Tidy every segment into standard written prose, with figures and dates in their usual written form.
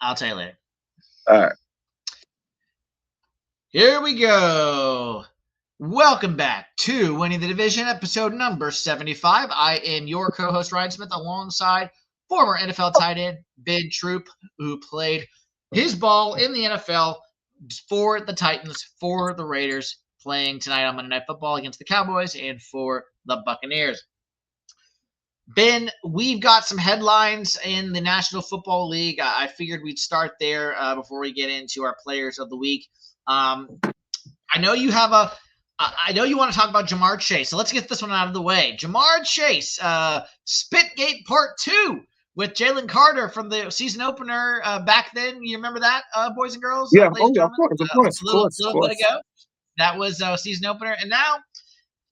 I'll tell you later. All right. Here we go. Welcome back to Winning the Division, episode number 75. I am your co-host, Ryan Smith, alongside former NFL tight end Ben Troupe, who played his ball in the NFL for the Titans, for the Raiders, playing tonight on Monday Night Football against the Cowboys and for the Buccaneers. Ben, we've got some headlines in the National Football League. I figured we'd start there before we get into our players of the week. I know you have I know you want to talk about Jamar Chase, so let's get this one out of the way. Jamar Chase, Spitgate Part 2 with Jalen Carter from the season opener back then. You remember that, boys and girls? Yeah. Ladies and Of gentlemen? course, of course, of course, of Little bit course. ago. That was season opener. And now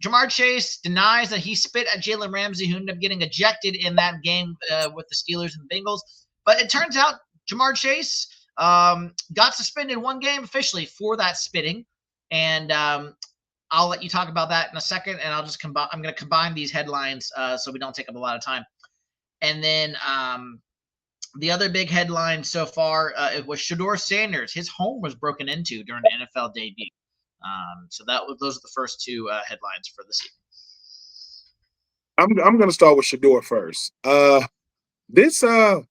Jamar Chase denies that he spit at Jalen Ramsey, who ended up getting ejected in that game with the Steelers and Bengals. But it turns out Jamar Chase got suspended one game officially for that spitting. And I'll let you talk about that in a second, and I'll just I'm going to combine these headlines so we don't take up a lot of time. And then the other big headline so far it was Shedeur Sanders. His home was broken into during the NFL debut. So those are the first two headlines for the season. I'm going to start with Shedeur first. This I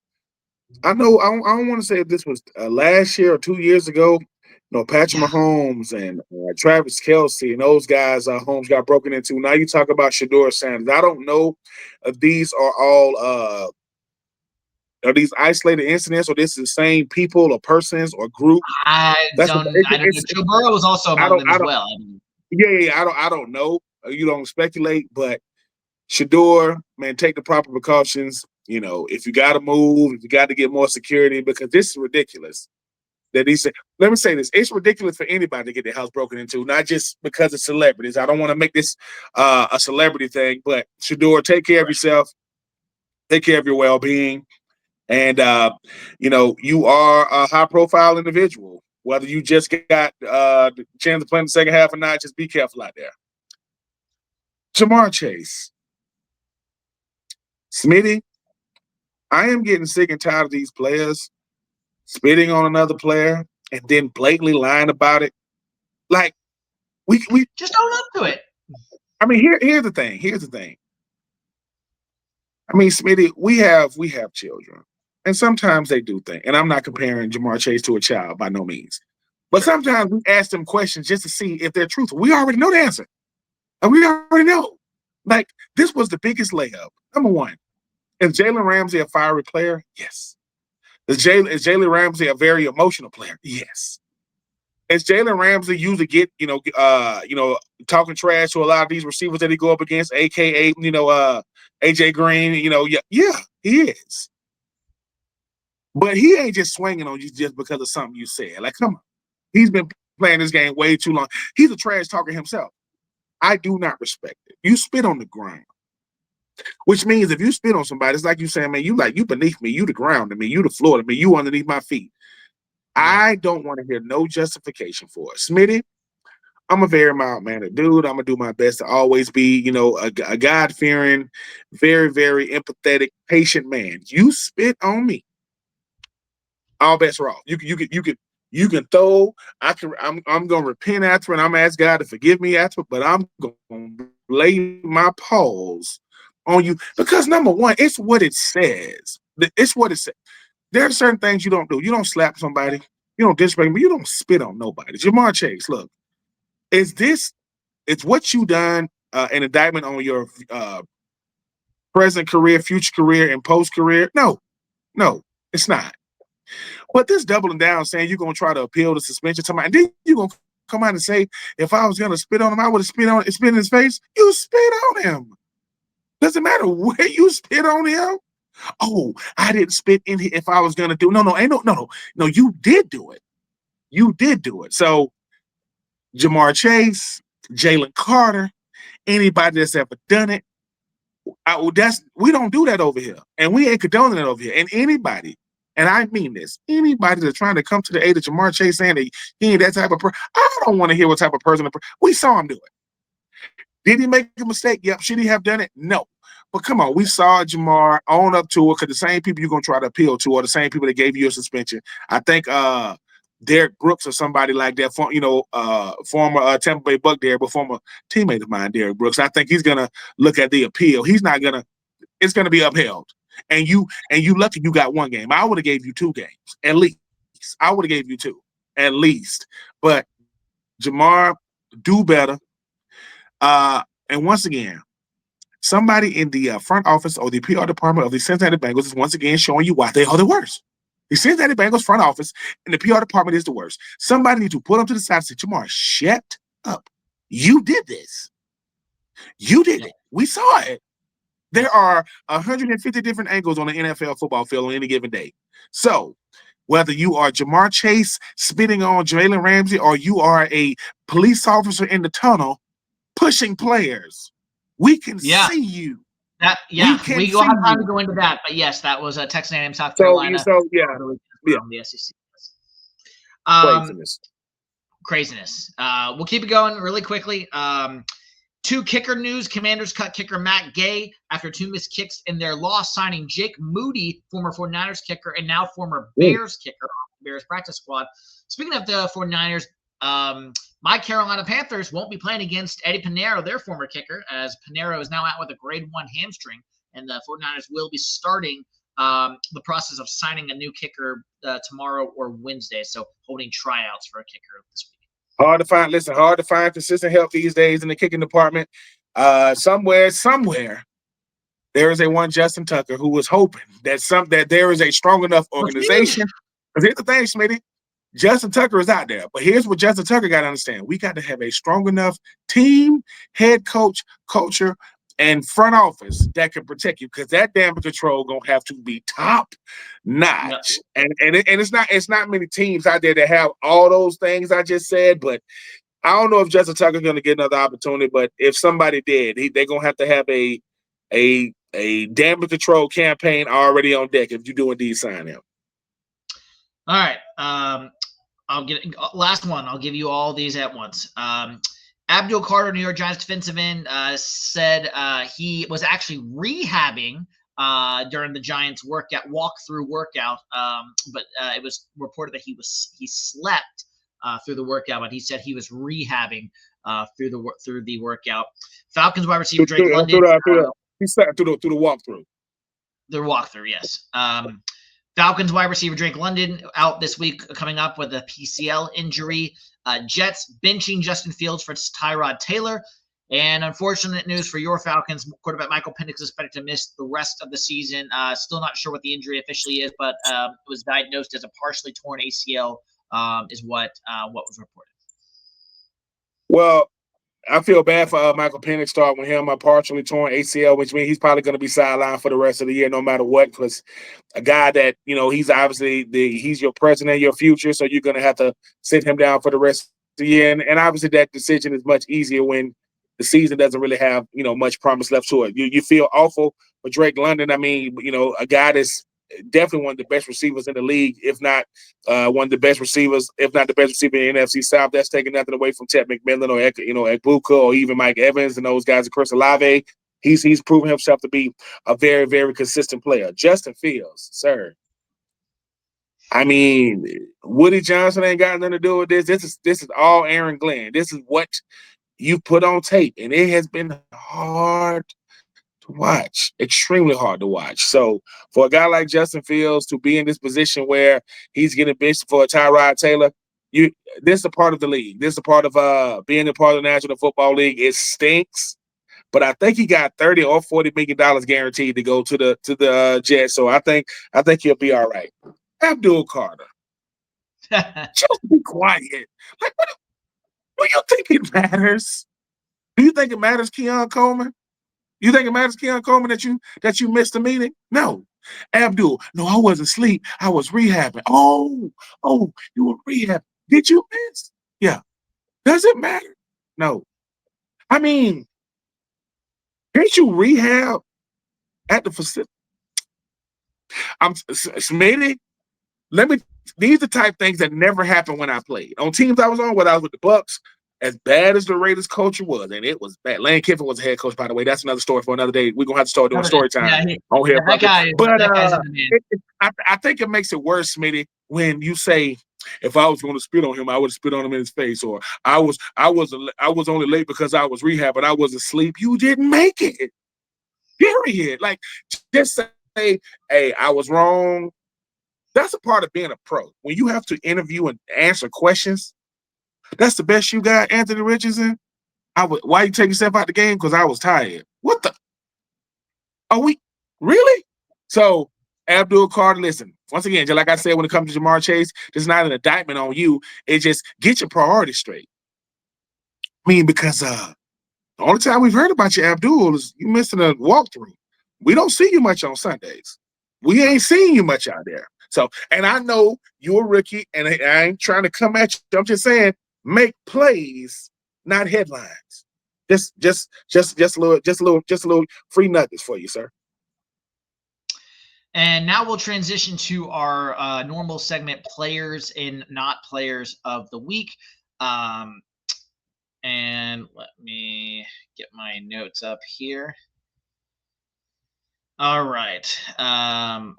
know I don't want to say if this was last year or 2 years ago. Patrick Mahomes and Travis Kelce and those guys' homes got broken into. Now you talk about Shedeur Sanders. I don't know if these are all are these isolated incidents or this is the same people or persons or group. I don't know. Joe Burrow was also among them as well. Yeah. I don't know. You don't speculate, but Shedeur, man, take the proper precautions. If you got to move, if you got to get more security, because this is ridiculous. That he said, let me say this: it's ridiculous for anybody to get their house broken into, not just because of celebrities. I don't want to make this a celebrity thing, but Shedeur, take care of yourself, take care of your well-being, and you are a high-profile individual. Whether you just got the chance to play in the second half or not, just be careful out there. Jamar Chase, Smitty, I am getting sick and tired of these players spitting on another player and then blatantly lying about it. Like we just own up to it. I mean, here's the thing. I mean, Smitty, we have children, and sometimes they do things. And I'm not comparing Jamar Chase to a child by no means, but sometimes we ask them questions just to see if they're truthful. We already know the answer, and we already know. Like, this was the biggest layup. Number one, is Jalen Ramsey a fiery player? Yes. Is Jalen Ramsey a very emotional player? Yes. Is Jalen Ramsey usually get talking trash to a lot of these receivers that he go up against, aka AJ Green? Yeah, he is. But he ain't just swinging on you just because of something you said. Like, come on, he's been playing this game way too long. He's a trash talker himself. I do not respect it. You spit on the ground. Which means if you spit on somebody, it's like you saying, man, you beneath me, you the ground to me, you the floor to me, you underneath my feet. I don't want to hear no justification for it. Smitty, I'm a very mild-mannered dude. I'm going to do my best to always be, a God-fearing, very, very empathetic, patient man. You spit on me, all bets are off. You can throw. I'm going to repent after, and I'm going to ask God to forgive me after, but I'm going to lay my paws on you because, number one, it's what it says. It's what it says. There are certain things you don't do. You don't slap somebody. You don't disrespect me. You don't spit on nobody. Jamar Chase, look, it's what you done an indictment on your present career, future career, and post-career? No, it's not. But this doubling down saying you're going to try to appeal the suspension to somebody, and then you're going to come out and say, if I was going to spit on him, I would have spit in his face. You spit on him. Doesn't matter where you spit on him. Oh, I didn't spit in here if I was gonna do. No, you did do it. You did do it. So Jamar Chase, Jalen Carter, anybody that's ever done it, we don't do that over here. And we ain't condoning it over here. And anybody, and I mean this, anybody that's trying to come to the aid of Jamar Chase saying that he ain't that type of person, I don't want to hear what type of person we saw him do it. Did he make a mistake? Yep. Should he have done it? No. But come on, we saw Jamar own up to it because the same people you're gonna try to appeal to are the same people that gave you a suspension. I think Derek Brooks or somebody like that, former Tampa Bay Buck there, but former teammate of mine, Derek Brooks. I think he's gonna look at the appeal. He's not gonna. It's gonna be upheld. And you lucky you got one game. I would have gave you 2 games at least. I would have gave you 2 at least. But Jamar, do better. And once again, somebody in the front office or the PR department of the Cincinnati Bengals is once again showing you why they are the worst. The Cincinnati Bengals front office and the PR department is the worst. Somebody needs to pull them to the side and say, Jamar, shut up. You did this. You did it. We saw it. There are 150 different angles on the NFL football field on any given day. So whether you are Jamar Chase spitting on Jalen Ramsey or you are a police officer in the tunnel pushing players, we can see you. We will have time to go into that, but yes, that was Texas A&M, South Carolina. From the SEC. Craziness. We'll keep it going really quickly. 2 kicker news. Commanders cut kicker Matt Gay after 2 missed kicks in their loss, signing Jake Moody, former 49ers kicker and now former Bears kicker off the Bears practice squad. Speaking of the 49ers, my Carolina Panthers won't be playing against Eddie Pinheiro, their former kicker, as Pinheiro is now out with a grade 1 hamstring, and the 49ers will be starting the process of signing a new kicker tomorrow or Wednesday, so holding tryouts for a kicker this week. Hard to find consistent help these days in the kicking department. Somewhere, there is a one Justin Tucker who was hoping that there is a strong enough organization. Because here's the thing, Smitty, Justin Tucker is out there. But here's what Justin Tucker got to understand. We got to have a strong enough team, head coach, culture, and front office that can protect you, because that damage control gonna have to be top notch. No. And it's not many teams out there that have all those things I just said. But I don't know if Justin Tucker's gonna get another opportunity. But if somebody did, they're gonna have to have a damage control campaign already on deck if you do indeed sign him. All right. I'll get last one. I'll give you all these at once. Abdul Carter, New York Giants defensive end, said he was actually rehabbing during the Giants walkthrough workout, but it was reported that he slept through the workout, but he said he was rehabbing through the workout. Falcons wide receiver Drake London. He slept through the walkthrough. The walkthrough, yes. Falcons wide receiver Drake London out this week, coming up with a PCL injury. Jets benching Justin Fields for Tyrod Taylor. And unfortunate news for your Falcons, quarterback Michael Penix is expected to miss the rest of the season. Still not sure what the injury officially is, but it was diagnosed as a partially torn ACL, is what was reported. Well, I feel bad for Michael Penix starting with him, a partially torn ACL, which means he's probably going to be sidelined for the rest of the year, no matter what, because a guy that, he's obviously he's your present and your future, so you're going to have to sit him down for the rest of the year. And obviously that decision is much easier when the season doesn't really have, much promise left to it. You feel awful for Drake London. I mean, a guy that's definitely one of the best receivers in the league, if not one of the best receivers, if not the best receiver in the NFC South. That's taking nothing away from Ted McMillan or Ekbuka or even Mike Evans and those guys. Of course, Olave, he's proven himself to be a very, very consistent player. Justin Fields, sir. I mean, Woody Johnson ain't got nothing to do with this. This is all Aaron Glenn. This is what you put on tape, and it has been hard to watch, extremely hard to watch. So for a guy like Justin Fields to be in this position where he's getting benched for Tyrod Taylor, this is a part of the league. This is a part of being a part of the National Football League. It stinks, but I think he got $30 or $40 million guaranteed to go to the Jets. So I think he'll be all right. Abdul Carter, just be quiet. Like, what do you think it matters? Do you think it matters, Keon Coleman? You think it matters, Keon Coleman, that you missed the meeting? No. Abdul, no, I wasn't asleep. I was rehabbing. Oh, you were rehabbing. Did you miss? Yeah. Does it matter? No. I mean, can't you rehab at the facility? Smitty, these are the type of things that never happened when I played. On teams I was on, whether I was with the Bucks, as bad as the Raiders culture was, and it was bad. Lane Kiffin was a head coach, by the way. That's another story for another day. We're gonna have to start doing story time on here, brother. But I think it makes it worse, Smitty, when you say, if I was going to spit on him, I would spit on him in his face, or I was only late because I was rehab, but I was asleep. You didn't make it. Period. Like, just say, hey, I was wrong. That's a part of being a pro. When you have to interview and answer questions, that's the best you got, Anthony Richardson. Why you take yourself out the game? Because I was tired. What the? Are we really? So, Abdul Carter, listen, once again, just like I said, when it comes to Jamar Chase, this is not an indictment on you. It just get your priorities straight. I mean, because the only time we've heard about you, Abdul, is you missing a walkthrough. We don't see you much on Sundays. We ain't seeing you much out there. So, and I know you're a rookie, and I ain't trying to come at you. I'm just saying, make plays, not headlines. Just a little free nuggets for you, sir. And now we'll transition to our normal segment, players and not players of the week. And let me get my notes up here. All right. There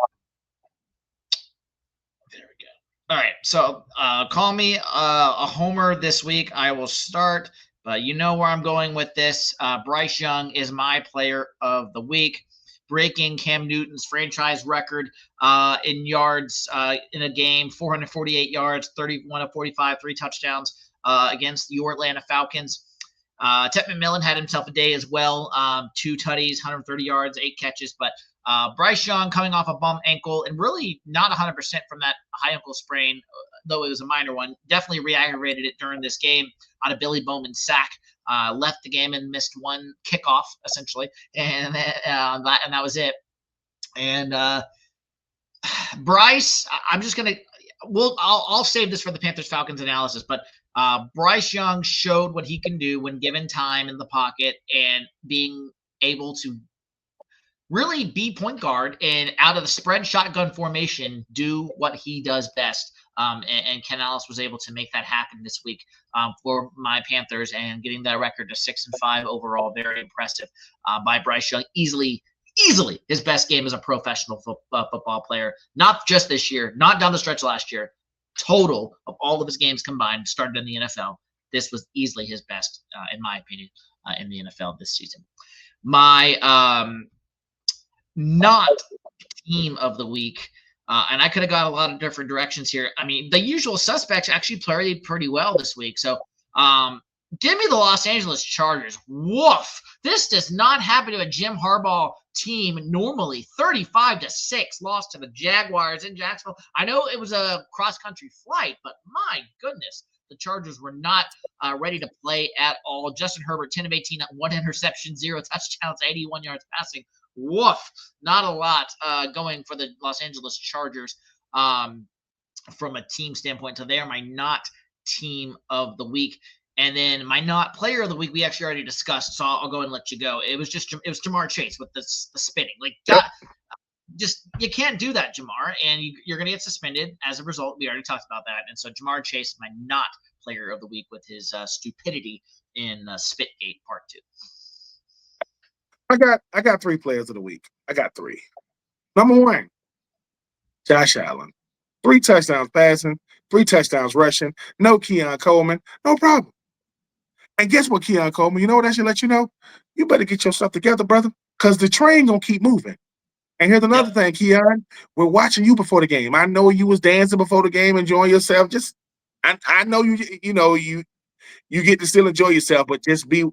we go. All right. So call me a homer this week. I will start, but you know where I'm going with this. Bryce Young is my player of the week, breaking Cam Newton's franchise record in yards in a game, 448 yards, 31 of 45, 3 touchdowns against your Atlanta Falcons. Ted McMillan had himself a day as well, 2 tutties, 130 yards, 8 catches. But Bryce Young coming off a bum ankle and really not 100% from that high ankle sprain, though it was a minor one, definitely re-aggravated it during this game on a Billy Bowman sack. Left the game and missed 1 kickoff, essentially, and that was it. And Bryce, I'm just gonna, I'll save this for the Panthers Falcons analysis, but Bryce Young showed what he can do when given time in the pocket and being able to really be point guard and out of the spread shotgun formation do what he does best. And Ken Ellis was able to make that happen this week for my Panthers and getting that record to 6-5 overall. Very impressive by Bryce Young. Easily his best game as a professional football player. Not just this year, not down the stretch last year. Total of all of his games combined started in the NFL. This was easily his best, in my opinion, in the NFL this season. My not team of the week, and I could have got a lot of different directions here. I mean, the usual suspects actually played pretty well this week. So give me the Los Angeles Chargers. Woof. This does not happen to a Jim Harbaugh team normally. 35-6 lost to the Jaguars in Jacksonville. I know it was a cross-country flight, but my goodness, the Chargers were not ready to play at all. Justin Herbert, 10 of 18, 1 interception, 0 touchdowns, 81 yards passing. Woof. Not a lot going for the Los Angeles Chargers from a team standpoint. So they are my not team of the week. And then my not player of the week, we actually already discussed, so I'll go and let you go. It was Jamar Chase with the spinning. Like, just you can't do that, Jamar, and you're going to get suspended as a result. We already talked about that. And so Jamar Chase is my not player of the week with his stupidity in Spitgate Part 2. I got 3 players of the week. I got 3. Number 1, Josh Allen. 3 touchdowns passing, 3 touchdowns rushing. No Keon Coleman. No problem. And guess what, Keon Coleman? You know what I should let you know? You better get yourself together, brother, because the train going to keep moving. And here's another thing, Keon. We're watching you before the game. I know you was dancing before the game, enjoying yourself. I know you get to still enjoy yourself, but just be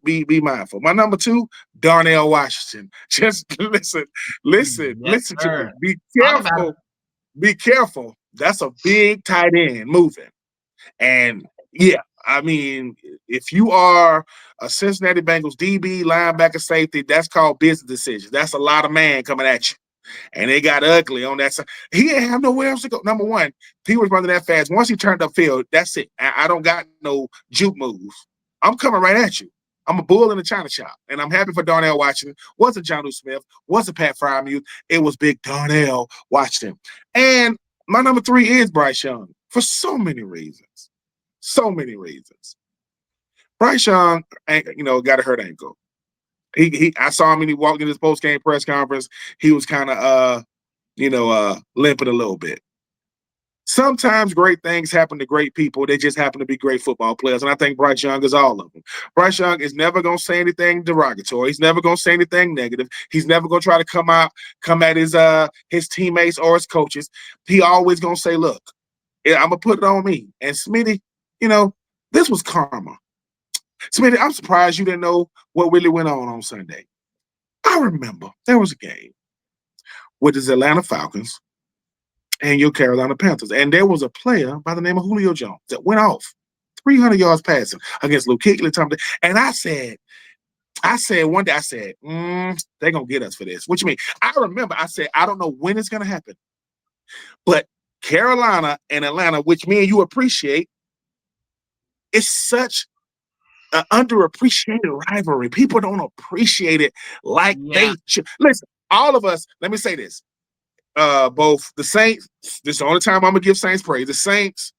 mindful. My number 2, Darnell Washington. Just listen to me. Be careful. Be careful. That's a big tight end moving. And yeah, I mean, if you are a Cincinnati Bengals DB, linebacker, safety, that's called business decisions. That's a lot of man coming at you. And they got ugly on that side. He didn't have nowhere else to go. Number 1, he was running that fast. Once he turned upfield, that's it. I don't got no juke moves. I'm coming right at you. I'm a bull in the China shop. And I'm happy for Darnell Washington. Wasn't Jonnu Smith. Wasn't Pat Frymuth. It was big Darnell Washington. And my number 3 is Bryce Young for so many reasons. So many reasons. Bryce Young, got a hurt ankle. I saw him when he walked in his post game press conference. He was kind of limping a little bit. Sometimes great things happen to great people. They just happen to be great football players. And I think Bryce Young is all of them. Bryce Young is never going to say anything derogatory. He's never going to say anything negative. He's never going to try to come at his teammates or his coaches. He always going to say, look, I'm going to put it on me. And Smitty, this was karma. Smitty, I'm surprised you didn't know what really went on Sunday. I remember there was a game with the Atlanta Falcons and your Carolina Panthers. And there was a player by the name of Julio Jones that went off 300 yards passing against Luke Kuechly. And I said one day, they're going to get us for this. What you mean? I remember I said, I don't know when it's going to happen. But Carolina and Atlanta, which me and you appreciate, it's such an underappreciated rivalry. People don't appreciate it like they should. Listen, all of us, let me say this. Both the Saints, this is the only time I'm gonna give Saints praise. The Saints,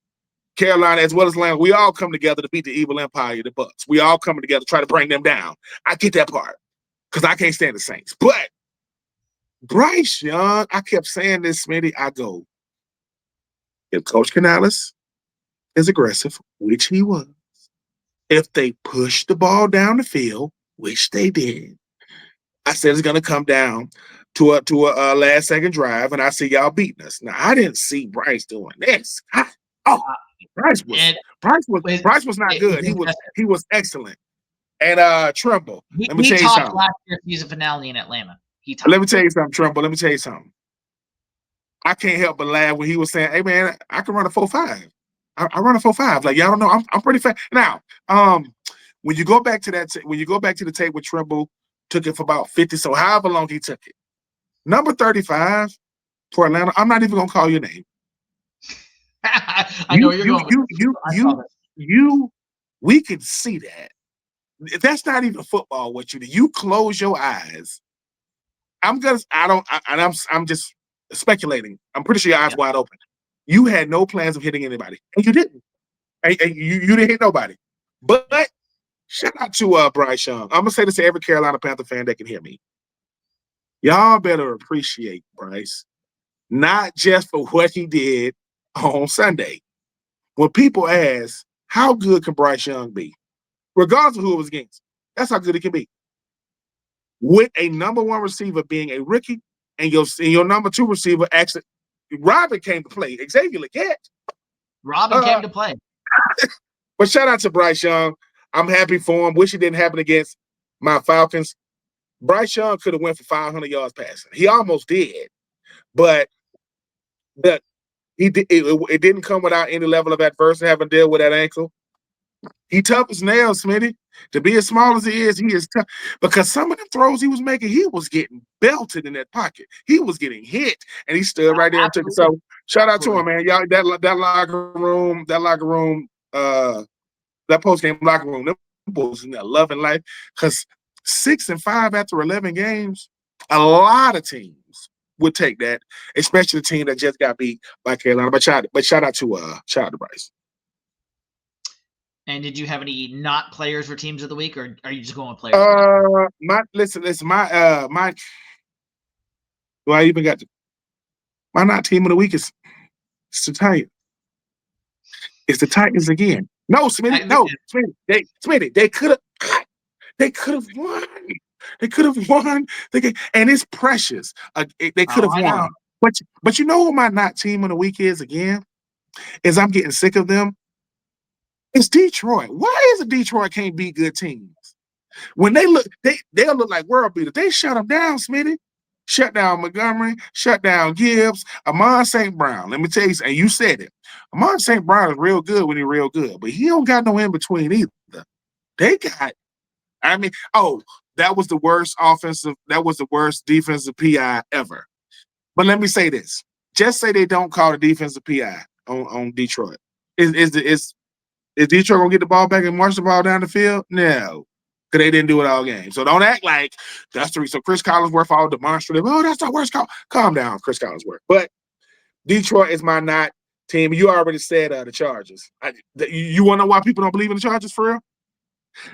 Carolina, as well as Atlanta, we all come together to beat the evil empire, the Bucks. We all coming together to try to bring them down. I get that part because I can't stand the Saints. But Bryce Young, I kept saying this, Smitty. I go, if Coach Canales is aggressive, which he was, if they push the ball down the field, which they did, I said it's gonna come down to a last second drive, and I see y'all beating us. Now I didn't see Bryce doing this. Bryce was not good. He was excellent. And Tremble, let me tell you something. Last year's season finale in Atlanta. Let me tell you something, Tremble. Let me tell you something. I can't help but laugh when he was saying, "Hey man, I can run a 4.5. I run a 4.5. Like y'all don't know, I'm pretty fast." Now, when you go back to the tape with Tremble, took it for about 50. So however long he took it. Number 35 for Atlanta. I'm not even gonna call your name. I know where you're going. We can see that. That's not even football. What you do? You close your eyes. I'm just speculating. I'm pretty sure your eyes wide open. You had no plans of hitting anybody, and you didn't. And you didn't hit nobody. But shout out to Bryce Young. I'm gonna say this to every Carolina Panther fan that can hear me. Y'all better appreciate Bryce, not just for what he did on Sunday. When people ask, how good can Bryce Young be? Regardless of who it was against, that's how good he can be. With a number one receiver being a rookie and your number two receiver actually, Robin came to play. Xavier Legette. Robin came to play. But shout out to Bryce Young. I'm happy for him. Wish it didn't happen against my Falcons. Bryce Young could have went for 500 yards passing. He almost did, but it didn't come without any level of adversity having to deal with that ankle. He tough as nails, Smitty. To be as small as he is tough. Because some of the throws he was making, he was getting belted in that pocket. He was getting hit, and he stood right there and took it. So shout out to him, man. Y'all, that post game locker room, them boys in there loving life. Because 6-5 after 11 games, a lot of teams would take that, especially the team that just got beat by Carolina. But shout out to Bryce. And did you have any not players for teams of the week, or are you just going with players? My not team of the week is the Titans. It's the Titans again. No, Smitty. Smitty. They could have won. They could have won. And it's precious. They could have won. But you know who my not team of the week is again? Is I'm getting sick of them. It's Detroit. Why is it Detroit can't beat good teams? When they'll look like world beaters. They shut them down, Smitty. Shut down Montgomery, shut down Gibbs, Amon St. Brown. Let me tell you, and you said it. Amon St. Brown is real good when he's real good, but he don't got no in between either. That was the worst defensive PI ever. But let me say this. Just say they don't call the defensive PI on Detroit. Is Detroit gonna get the ball back and march the ball down the field? No, because they didn't do it all game. So don't act like that's the reason. So Chris Collinsworth all demonstrative. Oh, that's the worst call. Calm down, Chris Collinsworth. But Detroit is my not team. You already said the Chargers. You want to know why people don't believe in the Chargers for real?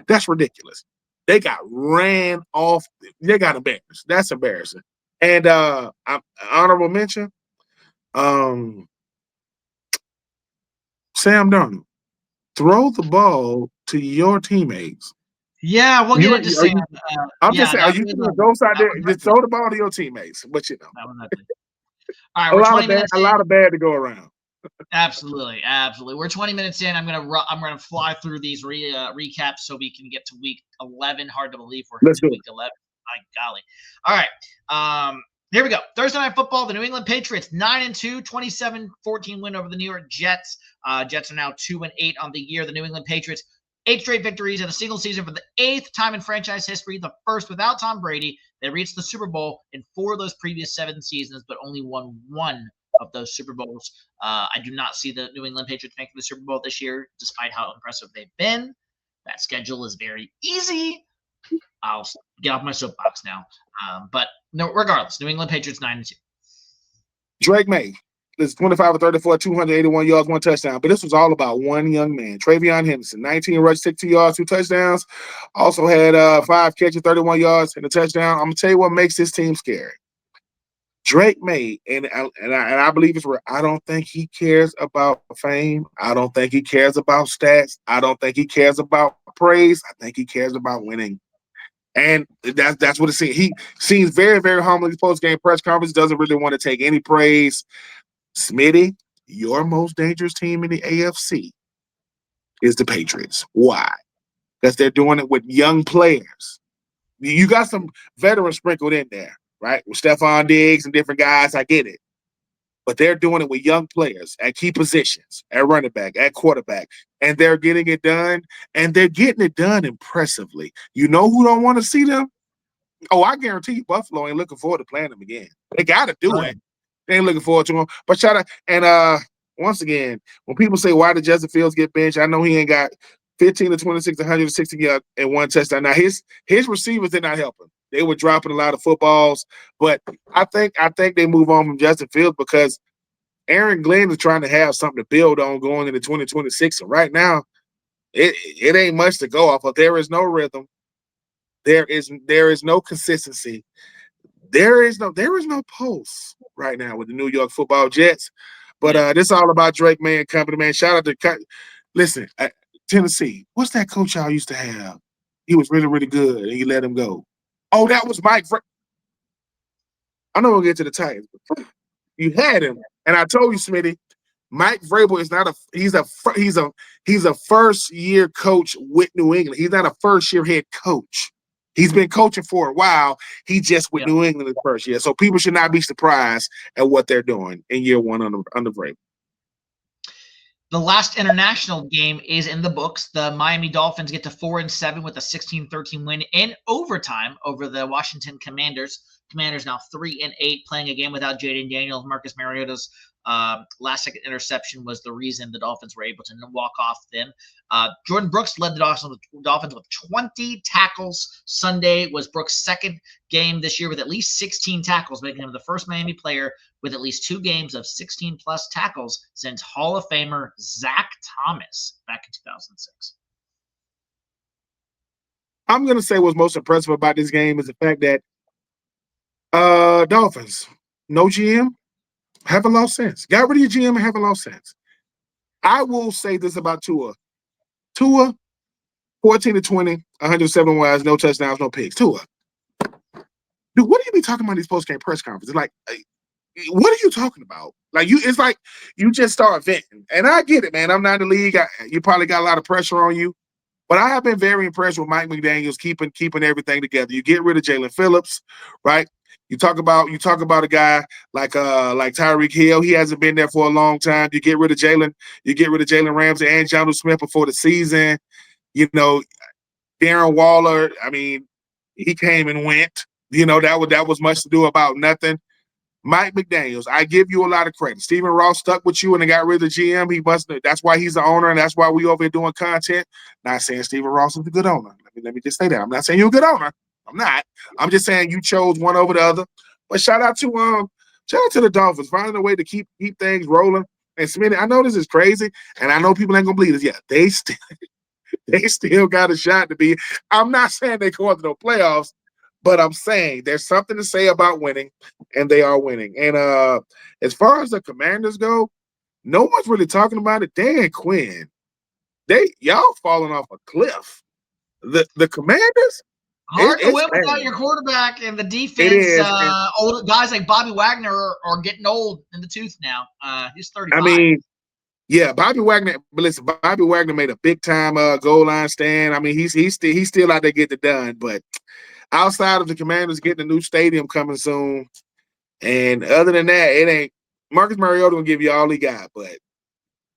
That's ridiculous. They got ran off. They got embarrassed. That's embarrassing. And honorable mention, um, Sam Darnold. Throw the ball to your teammates. Yeah, we'll get into Are Sam. you? I'm just Yeah, saying, are that you was gonna go out that there was just ugly. throw the ball to your teammates? But That was ugly. All right, we're 20 minutes a in. lot of bad to go around. Absolutely, absolutely. We're 20 minutes in. I'm gonna fly through these recaps so we can get to week 11. Hard to believe we're Let's in do week 11. My golly. All right. Here we go. Thursday Night Football. The New England Patriots 9-2, 27-14 win over the New York Jets. Jets are now 2-8 on the year. The New England Patriots 8 straight victories in a single season for the 8th time in franchise history. The first without Tom Brady. They reached the Super Bowl in 4 of those previous 7 seasons, but only won 1 of those Super Bowls. I do not see the New England Patriots making the Super Bowl this year, despite how impressive they've been. That schedule is very easy. I'll get off my soapbox now. But no, regardless, New England Patriots 9-2. Drake May. This 25 or 34, 281 yards, 1 touchdown. But this was all about one young man, Travion Henderson, 19 rushes, 62 yards, 2 touchdowns. Also had 5 catches, 31 yards, and a touchdown. I'm gonna tell you what makes this team scary. Drake May, and I believe it's where I don't think he cares about fame. I don't think he cares about stats. I don't think he cares about praise. I think he cares about winning. And that's what it seems. He seems very, very humble in his post-game press conference, doesn't really want to take any praise. Smitty, your most dangerous team in the AFC is the Patriots. Why? Because they're doing it with young players. You got some veterans sprinkled in there, right? With Stephon Diggs and different guys. I get it. But they're doing it with young players at key positions, at running back, at quarterback, and they're getting it done, and they're getting it done impressively. You know who don't want to see them? Oh, I guarantee you Buffalo ain't looking forward to playing them again. They got to do it. They ain't looking forward to them. But shout out, and once again, when people say why did Justin Fields get benched, I know he ain't got 15 to 26, 160 yards and 1 touchdown. Now his receivers did not help him. They were dropping a lot of footballs, but I think they move on from Justin Fields because Aaron Glenn is trying to have something to build on going into 2026. And right now, it ain't much to go off of. There is no rhythm. There is no consistency. There is no pulse right now with the New York Football Jets. But this is all about Drake May and company, man. Shout out to listen, Tennessee. What's that coach y'all used to have? He was really, really good, and you let him go. Oh, that was Mike. I know we'll get to the Titans. You had him, and I told you, Smitty. Mike Vrabel is not he's a first year coach with New England. He's not a first year head coach. He's been coaching for a while. He just with New England the first year. So people should not be surprised at what they're doing in year 1 under Vrabel. The last international game is in the books. The Miami Dolphins get to 4-7 with a 16-13 win in overtime over the Washington Commanders. Commanders now 3-8, playing a game without Jaden Daniels. Marcus Mariota's last-second interception was the reason the Dolphins were able to walk off them. Jordan Brooks led the Dolphins with 20 tackles. Sunday was Brooks' second game this year with at least 16 tackles, making him the first Miami player with at least 2 games of 16-plus tackles since Hall of Famer Zach Thomas back in 2006. I'm going to say what's most impressive about this game is the fact that Dolphins, no GM, haven't lost sense. Got rid of your GM and haven't lost sense. I will say this about Tua. Tua, 14 to 20, 107 yards, no touchdowns, no picks. Tua. Dude, what do you be talking about these post-game press conferences? Like, what are you talking about? Like, it's like you just start venting. And I get it, man. I'm not in the league. You probably got a lot of pressure on you. But I have been very impressed with Mike McDaniels keeping everything together. You get rid of Jalen Phillips, right? You talk about a guy like Tyreek Hill. He hasn't been there for a long time. You get rid of Jalen Ramsey and Jonnu Smith before the season. You know, Darren Waller, I mean, he came and went. You know, that was much to do about nothing. Mike McDaniels, I give you a lot of credit. Stephen Ross stuck with you and they got rid of the GM. That's why he's the owner, and that's why we over here doing content. Not saying Stephen Ross is a good owner. Let me just say that. I'm not saying you're a good owner. I'm not. I'm just saying you chose one over the other. But shout out to the Dolphins finding a way to keep things rolling. And Smitty, I know this is crazy, and I know people ain't gonna believe this. Yeah, They still got a shot to be. I'm not saying they're going to no playoffs, but I'm saying there's something to say about winning, and they are winning. And as far as the Commanders go, no one's really talking about it. Dan Quinn, y'all falling off a cliff. The Commanders, Hard to it's win without bad. your quarterback, and the It defense. is. And Old guys like Bobby Wagner are getting old in the tooth now. He's I 35. mean, yeah, Bobby Wagner. But listen, Bobby Wagner made a big time goal line stand. I mean, he's still out there getting it done. But outside of the Commanders getting a new stadium coming soon, and other than that, it ain't. Marcus Mariota gonna give you all he got, but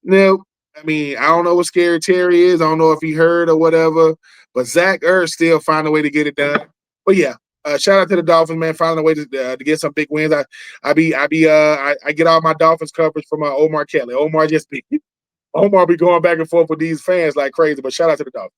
no. I mean, I don't know what Scary Terry is. I don't know if he heard or whatever. But Zach Ertz still find a way to get it done. But yeah, shout out to the Dolphins, man, finding a way to get some big wins. I get all my Dolphins coverage from Omar Kelly. Omar be going back and forth with these fans like crazy. But shout out to the Dolphins.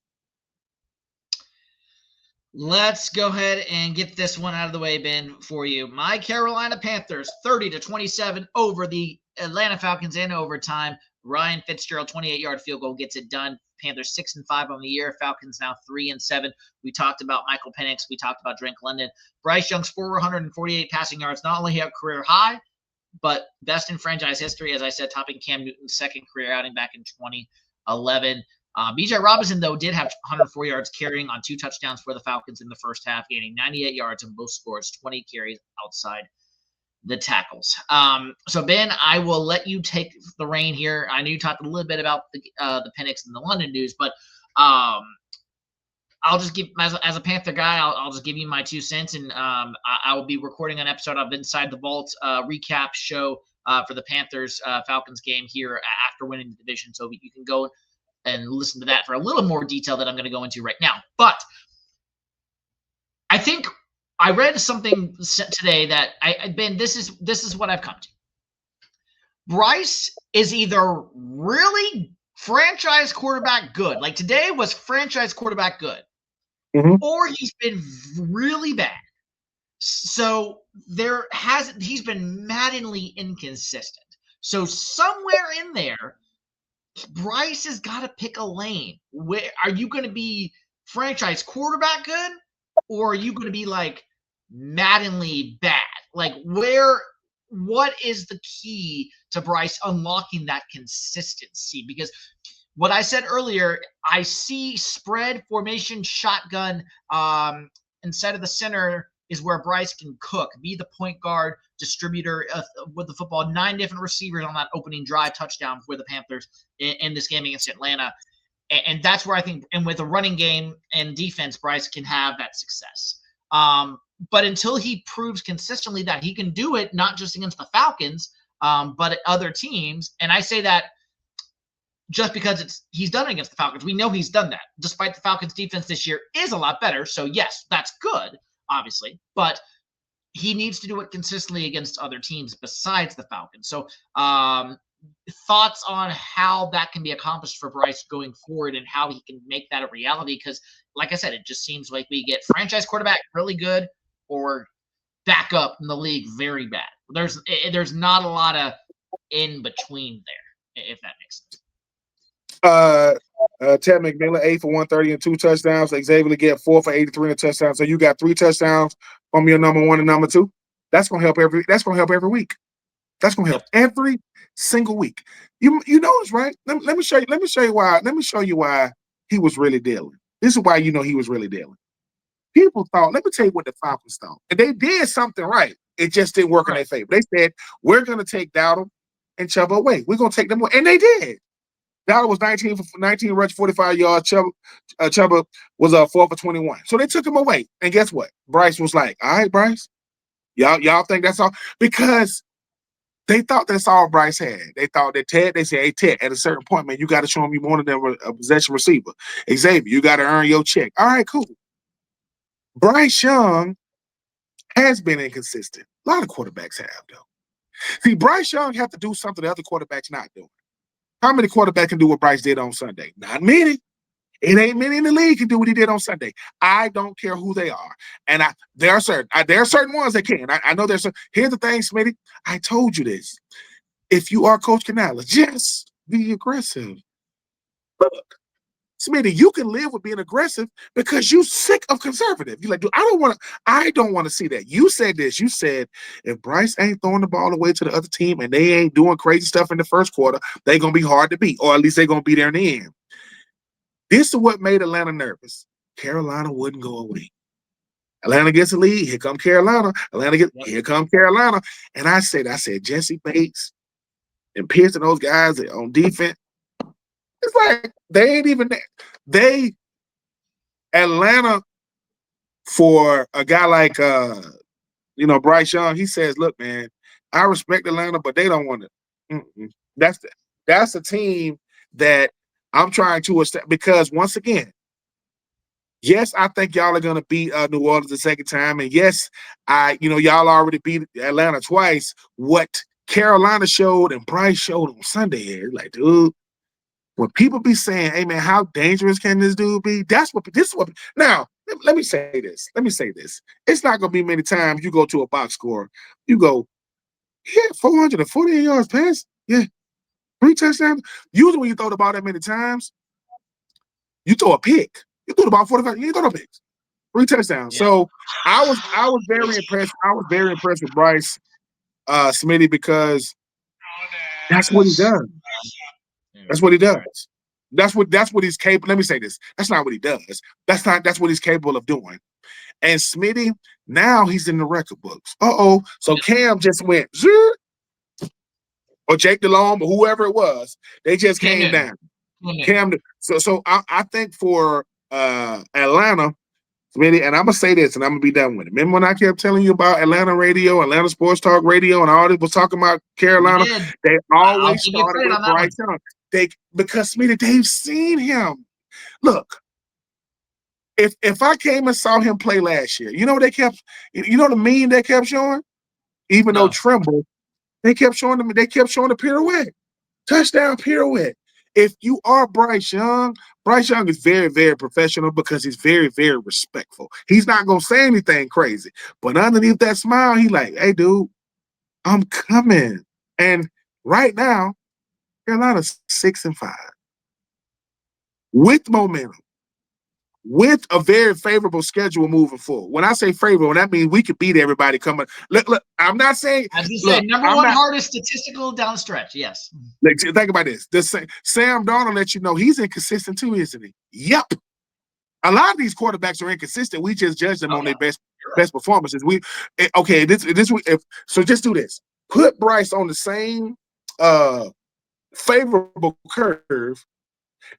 Let's go ahead and get this one out of the way, Ben, for you. My Carolina Panthers, 30-27 over the Atlanta Falcons in overtime. Ryan Fitzgerald, 28-yard field goal gets it done. Panthers 6-5 on the year. Falcons now 3-7. We talked about Michael Penix. We talked about Drake London. Bryce Young's 448 passing yards, not only a career high, but best in franchise history, as I said, topping Cam Newton's second career outing back in 2011. B.J. Robinson, though, did have 104 yards carrying on 2 touchdowns for the Falcons in the first half, gaining 98 yards in both scores, 20 carries outside the tackles. So, Ben, I will let you take the reign here. I know you talked a little bit about the Penix and the London news, but I'll just give, as a Panther guy, I'll just give you my 2 cents, and I will be recording an episode of Inside the Vault recap show for the Panthers Falcons game here after winning the division, so you can go and listen to that for a little more detail that I'm going to go into right now. But I think I read something today that Ben, this is what I've come to. Bryce is either really franchise quarterback good, like today was franchise quarterback good, or he's been really bad. So he's been maddeningly inconsistent. So somewhere in there, Bryce has got to pick a lane. Where are you going to be franchise quarterback good, or are you going to be like maddeningly bad? Like what is the key to Bryce unlocking that consistency? Because what I said earlier, I see spread formation shotgun instead of the center is where Bryce can cook, be the point guard, distributor with the football. 9 different receivers on that opening drive touchdown for the Panthers in this game against Atlanta. And that's where I think, and with a running game and defense, Bryce can have that success. But until he proves consistently that he can do it, not just against the Falcons, but at other teams. And I say that just because he's done it against the Falcons. We know he's done that, despite the Falcons' defense this year is a lot better. So, yes, that's good, obviously. But he needs to do it consistently against other teams besides the Falcons. So, thoughts on how that can be accomplished for Bryce going forward and how he can make that a reality? Because, like I said, it just seems like we get franchise quarterback really good or backup in the league very bad. There's not a lot of in between there, if that makes sense. Ted McMillan 8 for 130 and 2 touchdowns. Xavier get 4 for 83 and a touchdown. So you got 3 touchdowns from your number 1 and number 2. That's gonna help every week. That's gonna help every single week. You notice, right? Let me show you why he was really dealing. This is why you know he was really dealing. People thought, let me tell you what the Falcons thought. And they did something right. It just didn't work in their favor. They said, we're gonna take Dowdle and Chuba away. We're gonna take them away. And they did. Dowdle was 19 for 19 rush, 45 yards. Chuba was 4 for 21. So they took him away. And guess what? Bryce was like, all right, Bryce, y'all think that's all? Because they thought that's all Bryce had. They thought that they said, hey, Ted, at a certain point, man, you got to show him you more than a possession receiver. Xavier, you got to earn your check. All right, cool. Bryce Young has been inconsistent. A lot of quarterbacks have, though. See, Bryce Young have to do something the other quarterbacks not doing. How many quarterbacks can do what Bryce did on Sunday? Not many. It ain't many in the league can do what he did on Sunday. I don't care who they are. And there are certain ones that can. I know there's here's the thing, Smitty. I told you this. If you are Coach Canales, just be aggressive. Look, Smitty, you can live with being aggressive because you sick of conservative. You're like, dude, I don't want to see that. You said this. You said if Bryce ain't throwing the ball away to the other team and they ain't doing crazy stuff in the first quarter, they're gonna be hard to beat, or at least they're gonna be there in the end. This is what made Atlanta nervous. Carolina wouldn't go away. Atlanta gets a lead. Here come Carolina. Here come Carolina. And I said, Jesse Bates and Pierce and those guys on defense. It's like they ain't even there. Atlanta, for a guy like Bryce Young, he says, look, man, I respect Atlanta, but they don't want to. That's a team that I'm trying to establish, because once again, yes, I think y'all are gonna beat New Orleans the second time, and yes, y'all already beat Atlanta twice. What Carolina showed and Bryce showed on Sunday here, like, dude, when people be saying, "Hey, man, how dangerous can this dude be?" This is what. Now, let me say this. It's not gonna be many times you go to a box score, you go, yeah, 448 yards pass, yeah, 3 touchdowns. Usually, when you throw the ball that many times, you throw a pick. You threw the ball 45. You ain't throw no picks. 3 touchdowns. Yeah. So I was very impressed. I was very impressed with Bryce Smitty, because that's what he does. That's what he does. That's what he's capable. Let me say this. That's not what he does. That's what he's capable of doing. And Smitty, now he's in the record books. So Cam just went, or Jake Delhomme, or whoever it was, they just came down. Cam. So I think for Atlanta, Smitty, and I'm gonna say this, and I'm gonna be done with it. Remember when I kept telling you about Atlanta radio, Atlanta Sports Talk Radio, and all this was talking about Carolina? They always started with Bryce Young. Because Smitty, they've seen him. Look, if I came and saw him play last year, you know the meme they kept showing? Even though Trimble, they kept showing the pirouette. Touchdown pirouette. If you are Bryce Young is very, very professional, because he's very, very respectful. He's not going to say anything crazy. But underneath that smile, he's like, hey, dude, I'm coming. And right now, Carolina's 6-5. With momentum. With a very favorable schedule moving forward. When I say favorable, that means we could beat everybody coming. Look, I'm not saying. As you say, number one hardest statistical down the stretch. Yes. Think about this. Sam Darnold let you know he's inconsistent too, isn't he? Yep. A lot of these quarterbacks are inconsistent. We just judge them on their best performances. So just do this. Put Bryce on the same favorable curve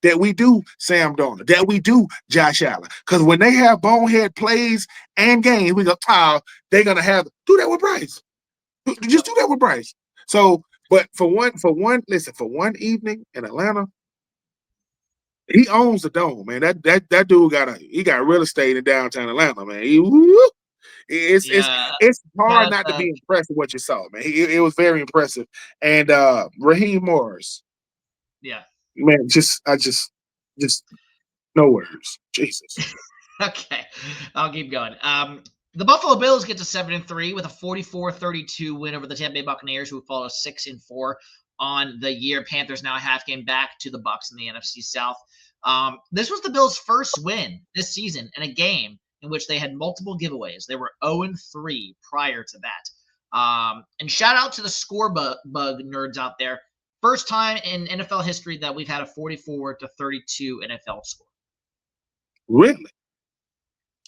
that we do Sam Darnold, that we do Josh Allen. Because when they have bonehead plays and games, we go, they're gonna do that with Bryce. Just do that with Bryce. So, but for one evening in Atlanta, he owns the dome, man. That dude got real estate in downtown Atlanta, man. It's hard not to be impressed with what you saw, man. It was very impressive. And Raheem Morris. Yeah. Man, I just no words. Jesus. Okay, I'll keep going. The Buffalo Bills get to 7-3 with a 44-32 win over the Tampa Bay Buccaneers, who fall to 6-4 on the year. Panthers now a half game back to the Bucs in the NFC South. This was the Bills' first win this season in a game in which they had multiple giveaways. They were 0-3 prior to that. And shout out to the score bug nerds out there. First time in NFL history that we've had a 44-32 NFL score. Really?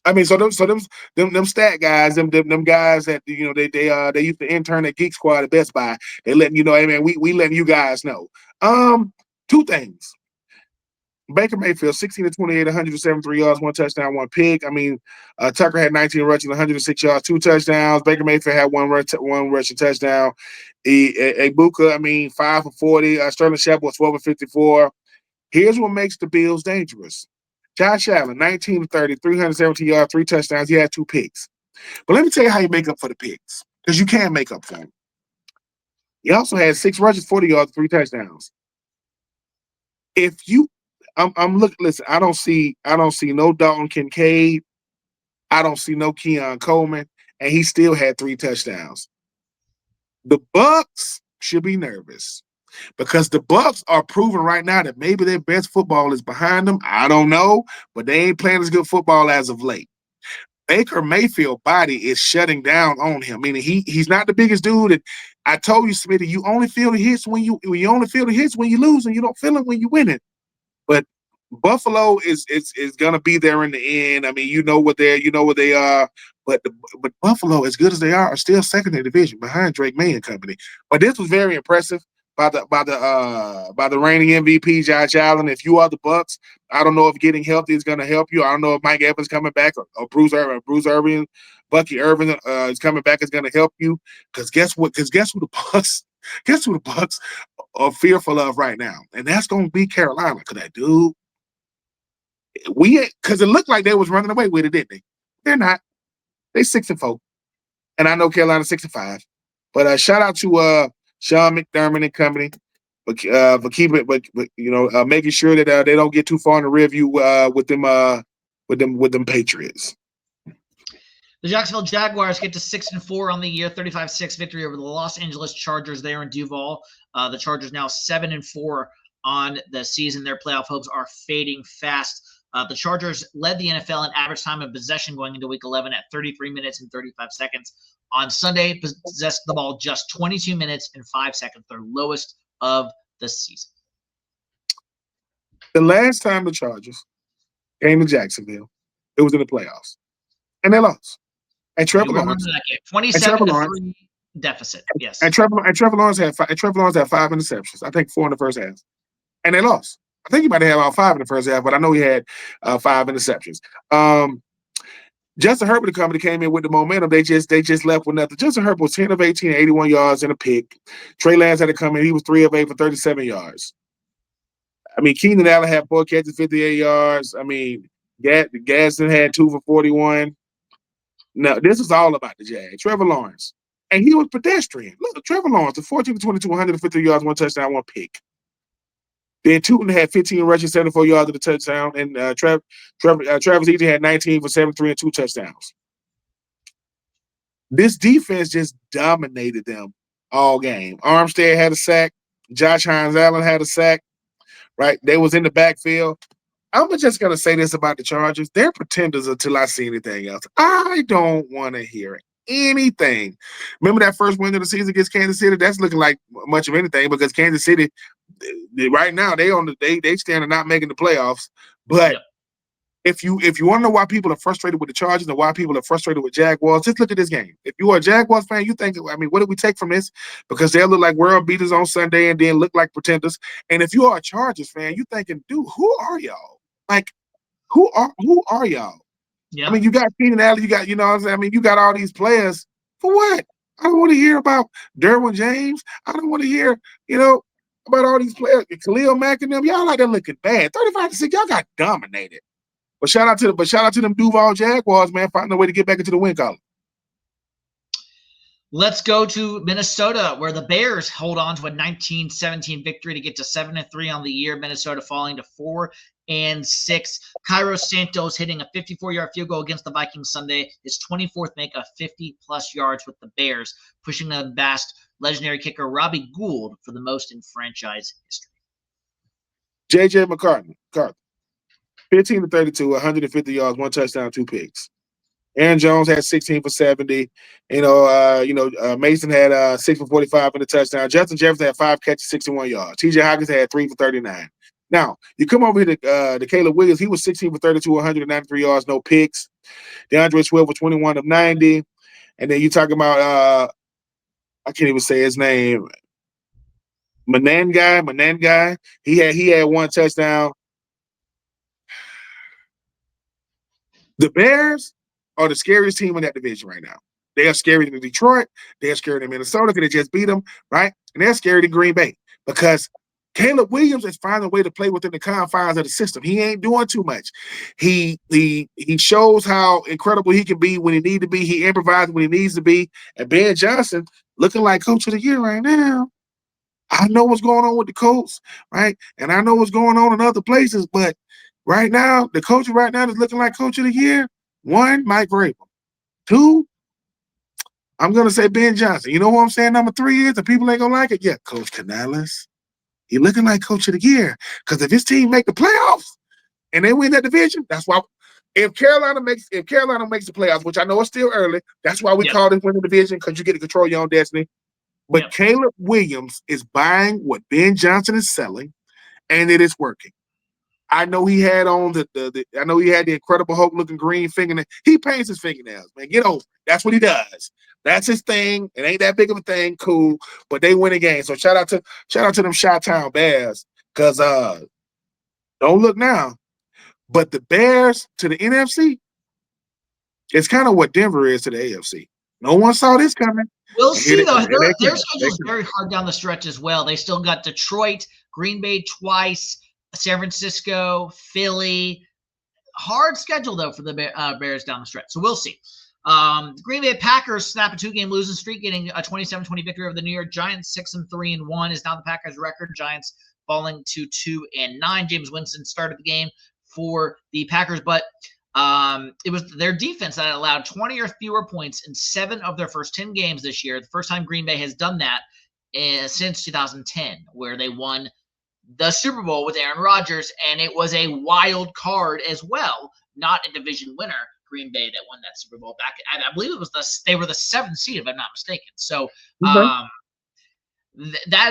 I mean, so them stat guys, them guys that they used to intern at Geek Squad at Best Buy. They letting you know, hey man, we letting you guys know. 2 things. Baker Mayfield, 16-28, 173 yards, 1 touchdown, 1 pick. I mean, Tucker had 19 rushing, 106 yards, 2 touchdowns. Baker Mayfield had one rushing touchdown. Ibuka, 5 for 40. Sterling Shepard was 12 for 54. Here's what makes the Bills dangerous. Josh Allen, 19-30, 317 yards, 3 touchdowns. He had 2 picks. But let me tell you how you make up for the picks, because you can make up for them. He also had 6 rushes, 40 yards, 3 touchdowns. If you I'm looking. Listen, I don't see no Dalton Kincaid. I don't see no Keon Coleman, and he still had 3 touchdowns. The Bucs should be nervous, because the Bucks are proving right now that maybe their best football is behind them. I don't know, but they ain't playing as good football as of late. Baker Mayfield body is shutting down on him, meaning he's not the biggest dude. And I told you, Smitty, you only feel the hits when you only feel the hits when you lose, and you don't feel it when you win it. But Buffalo is gonna be there in the end. I mean, you know what they are, but Buffalo, as good as they are still second in the division behind Drake May and company. But this was very impressive by the reigning MVP Josh Allen. If you are the Bucks, I don't know if getting healthy is gonna help you. I don't know if Mike Evans coming back or Bruce Irvin, Bucky Irvin is coming back is gonna help you. Because guess what? Because guess who the Bucks? Guess who the Bucks are fearful of right now? And that's gonna be Carolina. Cause that dude. Because it looked like they was running away with it, didn't they? They're not. They 6-4, and I know Carolina 6-5. But shout out to Sean McDermott and company, but keeping it, but making sure that they don't get too far in the review with them Patriots. The Jacksonville Jaguars get to 6-4 on the year, 35-6 victory over the Los Angeles Chargers there in Duval. The Chargers now 7-4 on the season. Their playoff hopes are fading fast. The Chargers led the NFL in average time of possession going into Week 11 at 33 minutes and 35 seconds. On Sunday, possessed the ball just 22 minutes and 5 seconds, their lowest of the season. The last time the Chargers came to Jacksonville, it was in the playoffs, and they lost. And Trevor Lawrence, 27-3 deficit. Yes. And Trevor Lawrence had 5 interceptions. I think 4 in the first half, and they lost. I think he might have had about 5 in the first half, but I know he had 5 interceptions. Justin Herbert, the company, came in with the momentum. They just left with nothing. Justin Herbert was 10 of 18, 81 yards and a pick. Trey Lance had to come in. He was 3 of 8 for 37 yards. I mean, Keenan Allen had 4 catches, 58 yards. I mean, Gaston had 2 for 41. No, this is all about the Jags. Trevor Lawrence. And he was pedestrian. Look, Trevor Lawrence, the 14-22, 150 yards, 1 touchdown, 1 pick. Then Tootin had 15 rushes, 74 yards of the touchdown, and Travis Etienne had 19 for 73 and 2 touchdowns. This defense just dominated them all game. Armstead had a sack. Josh Hines-Allen had a sack. Right, they was in the backfield. I'm just gonna say this about the Chargers: they're pretenders until I see anything else. I don't want to hear anything. Remember that first win of the season against Kansas City? That's looking like much of anything because Kansas City. Right now, they stand to not making the playoffs. But if you want to know why people are frustrated with the Chargers and why people are frustrated with Jaguars, just look at this game. If you are a Jaguars fan, you think, I mean, what did we take from this? Because they look like world beaters on Sunday and then look like pretenders. And if you are a Chargers fan, you thinking, dude, who are y'all? Like, who are y'all? Yeah. I mean, you got Keenan Allen, you got, you got all these players for what? I don't want to hear about Derwin James. I don't want to hear, about all these players, Khalil Mack and them. Y'all like they're looking bad. 35-6, y'all got dominated. But shout out to them Duval Jaguars, man, finding a way to get back into the win column. Let's go to Minnesota, where the Bears hold on to a 19-17 victory to get to 7-3 on the year. Minnesota falling to 4-6. Cairo Santos hitting a 54-yard field goal against the Vikings Sunday. His 24th make of 50-plus yards with the Bears, pushing them past legendary kicker Robbie Gould for the most in franchise history. J.J. McCarthy, 15-32, 150 yards, 1 touchdown, 2 picks. Aaron Jones had 16 for 70. Mason had 6 for 45 in the touchdown. Justin Jefferson had 5 catches, 61 yards. T.J. Hawkins had 3 for 39. Now, you come over here to Caleb Williams. He was 16 for 32, 193 yards, no picks. DeAndre Swift was 21 of 90. And then you talk about I can't even say his name. Manangai. He had 1 touchdown. The Bears are the scariest team in that division right now. They are scarier than Detroit. They are scarier than Minnesota because they just beat them, right? And they're scarier than Green Bay because Caleb Williams is finding a way to play within the confines of the system. He ain't doing too much. He shows how incredible he can be when he needs to be. He improvises when he needs to be. And Ben Johnson looking like coach of the year right now. I know what's going on with the Colts, right? And I know what's going on in other places, but right now, the coach right now is looking like coach of the year. 1, Mike Vrabel. 2, I'm going to say Ben Johnson. You know who I'm saying number 3 is? The people ain't going to like it. Yeah, Coach Canales. He looking like coach of the year. Because if his team make the playoffs and they win that division, that's why. If Carolina makes the playoffs, which I know is still early, that's why we call it winning the division, because you get to control your own destiny. But Caleb Williams is buying what Ben Johnson is selling, and it is working. I know he had on I know he had the Incredible Hulk looking green fingernail. He paints his fingernails, man. Get over it. That's what he does. That's his thing. It ain't that big of a thing. Cool. But they win a game. So shout out to them Chi-Town Bears. Cause don't look now. But the Bears to the NFC, it's kind of what Denver is to the AFC. No one saw this coming. We'll see, though. Their schedule is very hard down the stretch as well. They still got Detroit, Green Bay twice, San Francisco, Philly. Hard schedule, though, for the Bears down the stretch. So we'll see. Green Bay Packers snap a 2-game losing streak, getting a 27-20 victory over the New York Giants. 6-3-1 is now the Packers' record. Giants falling to 2-9. James Winston started the game for the Packers, but it was their defense that allowed 20 or fewer points in 7 of their first 10 games this year. The first time Green Bay has done that since 2010, where they won the Super Bowl with Aaron Rodgers, and it was a wild card as well, not a division winner. Green Bay that won that Super Bowl back. I believe it was they were the 7th seed, if I'm not mistaken. So that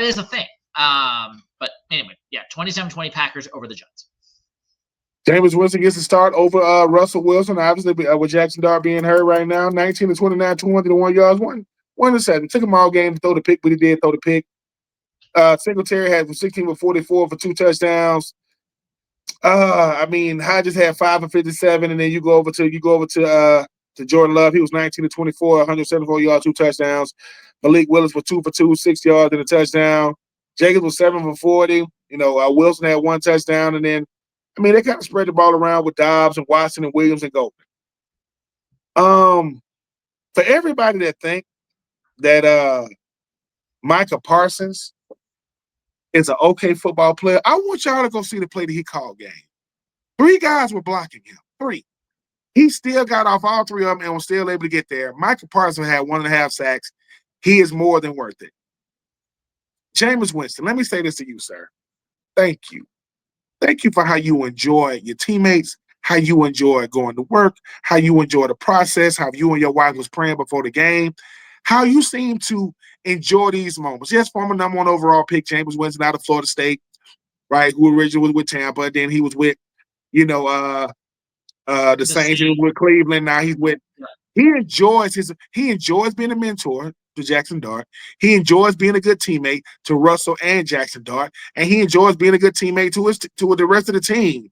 is a thing. But anyway, 27-20 Packers over the Giants. Jameis Winston gets the start over Russell Wilson, obviously with Jackson Dart being hurt right now. 19-29, 201 yards, 1-7. Took him all game to throw the pick, but he did throw the pick. Singletary had 16-44 for 2 touchdowns. Hodges had 5 for 57, and then you go over to Jordan Love. He was 19-24, 174 yards, 2 touchdowns. Malik Willis was 2 for 2, 6 yards and a touchdown. Jacobs was 7 for 40. Wilson had 1 touchdown, and then they kind of spread the ball around with Dobbs and Watson and Williams and Golden. For everybody that think that Micah Parsons is an okay football player, I want y'all to go see the play that he called game. 3 guys were blocking him. 3. He still got off all 3 of them and was still able to get there. Micah Parsons had 1.5 sacks. He is more than worth it. Jameis Winston, let me say this to you, sir. Thank you. Thank you for how you enjoy your teammates, how you enjoy going to work, how you enjoy the process, how you and your wife was praying before the game, how you seem to enjoy these moments. Yes, former number 1 overall pick, Jameis Winston out of Florida State, right, who originally was with Tampa, then he was with, the Saints, he was with Cleveland, now he's with – he enjoys being a mentor to Jackson Dart. He enjoys being a good teammate to Russell and Jackson Dart, and he enjoys being a good teammate to the rest of the team.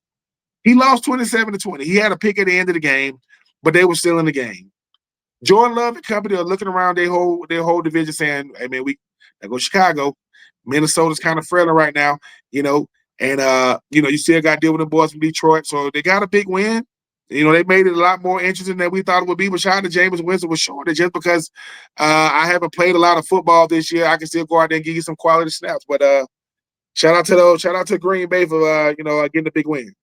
He lost 27-20. He had a pick at the end of the game, but they were still in the game. Jordan Love and company are looking around their whole division saying, hey, man, I go Chicago. Minnesota's kind of frailing right now, and you still got to deal with the boys from Detroit. So they got a big win. They made it a lot more interesting than we thought it would be. But shout out to Jameis Winston was showing it just because I haven't played a lot of football this year. I can still go out there and give you some quality snaps. But shout out to Green Bay for getting a big win.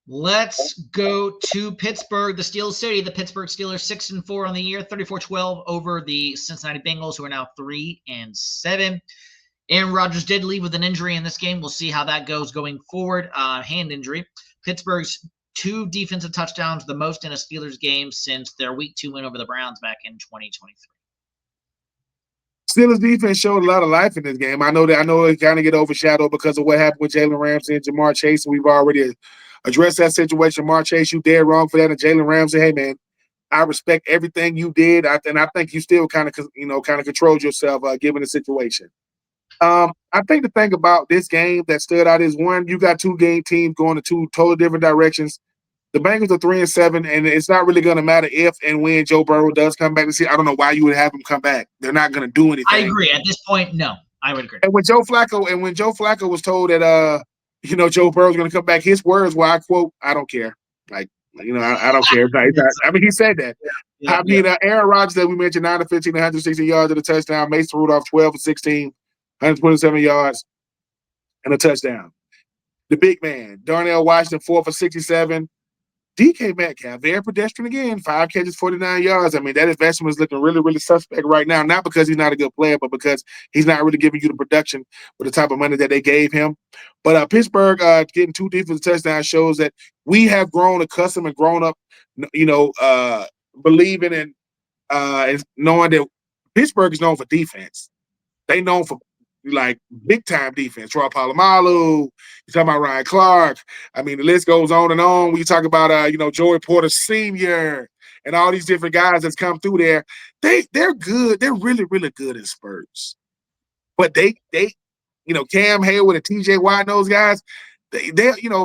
Let's go to Pittsburgh, the Steel City. The Pittsburgh Steelers 6-4 on the year, 34-12 over the Cincinnati Bengals, who are now 3-7. Aaron Rodgers did leave with an injury in this game. We'll see how that goes going forward. Hand injury. Pittsburgh's 2 defensive touchdowns, the most in a Steelers game since their Week 2 win over the Browns back in 2023. Steelers defense showed a lot of life in this game. I know it kind of get overshadowed because of what happened with Jalen Ramsey and Jamar Chase. We've already addressed that situation. Jamar Chase, you dead wrong for that. And Jalen Ramsey, hey man, I respect everything you did. And I think you still kind of controlled yourself given the situation. I think the thing about this game that stood out is, one, you got 2 game teams going in 2 totally different directions. The Bengals are 3-7, and it's not really going to matter if and when Joe Burrow does come back. I don't know why you would have him come back. They're not going to do anything. I agree. At this point, no, I would agree. And when Joe Flacco was told that Joe Burrow's going to come back, his words were, I quote, "I don't care." Like, I don't care. He said that. Aaron Rodgers that we mentioned, 9-15, 160 yards and a touchdown. Mason Rudolph, 12-16. 127 yards and a touchdown. The big man, Darnell Washington, 4 for 67, DK Metcalf, very pedestrian again, 5 catches, 49 yards. I mean, that investment is looking really, really suspect right now, not because he's not a good player, but because he's not really giving you the production for the type of money that they gave him. But Pittsburgh getting 2 defensive touchdowns shows that we have grown accustomed and grown up, believing and knowing that Pittsburgh is known for defense. They known for like big time defense. Troy Polamalu, you talking about Ryan Clark. I mean, the list goes on and on. When you talk about Joey Porter Sr. and all these different guys that's come through there, they're good. They're really, really good in spurts. But they Cam Hayward and TJ Watt and those guys, they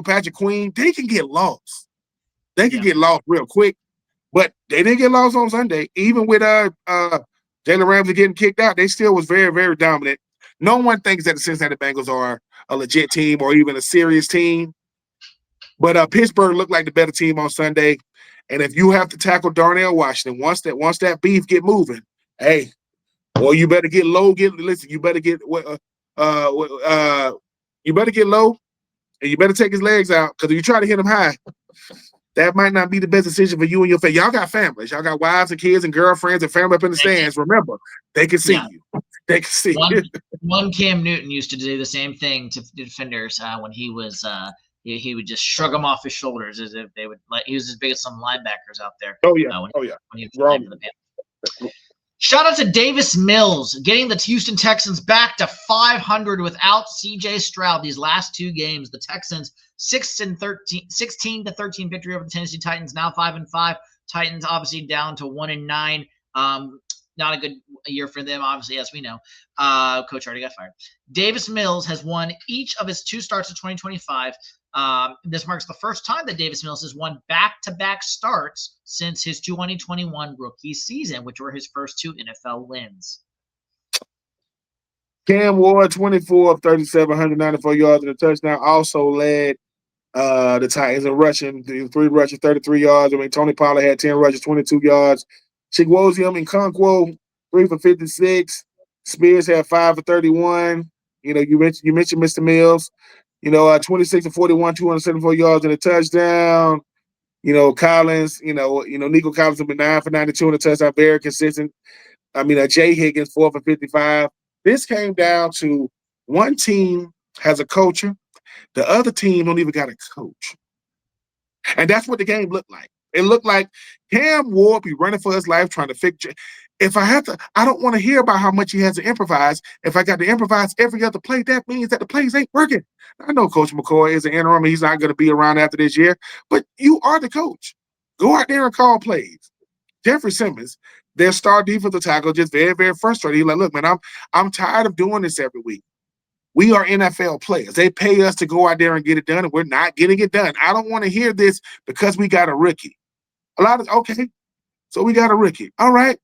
Patrick Queen, they can get lost. They can get lost real quick. But they didn't get lost on Sunday. Even with Jalen Ramsey getting kicked out, they still was very, very dominant. No one thinks that the Cincinnati Bengals are a legit team or even a serious team. But Pittsburgh looked like the better team on Sunday. And if you have to tackle Darnell Washington, once that beef get moving, hey, well, you better get low. You better get low, and you better take his legs out, because if you try to hit him high, that might not be the best decision for you and your family. Y'all got families. Y'all got wives and kids and girlfriends and family up in the stands. Remember, they can see you. They can see you. One Cam Newton used to do the same thing to defenders when he was he would just shrug them off his shoulders as if they would he was as big as some linebackers out there. When he was playing for the Panthers. Shout out to Davis Mills getting the Houston Texans back to 500 without C.J. Stroud these last 2 games. The Texans 16-13 victory over the Tennessee Titans, now 5-5. Titans obviously down to 1-9. Not a good year for them, obviously, as we know. Coach already got fired. Davis Mills has won each of his 2 starts of 2025. This marks the first time that Davis Mills has won back-to-back starts since his 2021 rookie season, which were his first 2 NFL wins. Cam Ward, 24 of 37, 194 yards and a touchdown, also led the Titans in rushing, 3 rushes, 33 yards. I mean, Tony Pollard had 10 rushes, 22 yards. Chigwozium and Conquo, 3 for 56. Spears had 5 for 31. You mentioned Mr. Mills. 26 of 41, 274 yards and a touchdown. Collins, Nico Collins has been 9 for 92 and a touchdown, very consistent. I mean, Jay Higgins, 4 for 55. This came down to one team has a coacher, the other team don't even got a coach. And that's what the game looked like. It looked like Cam Ward be running for his life trying to fix it. If I have to, I don't want to hear about how much he has to improvise. If I got to improvise every other play, that means that the plays ain't working. I know Coach McCoy is an interim. He's not going to be around after this year, but you are the coach. Go out there and call plays. Jeffrey Simmons, their star defensive tackle, just very, very frustrated. He's like, look, man, I'm tired of doing this every week. We are NFL players. They pay us to go out there and get it done, and we're not getting it done. I don't want to hear this because we got a rookie. Okay, so we got a rookie. All right.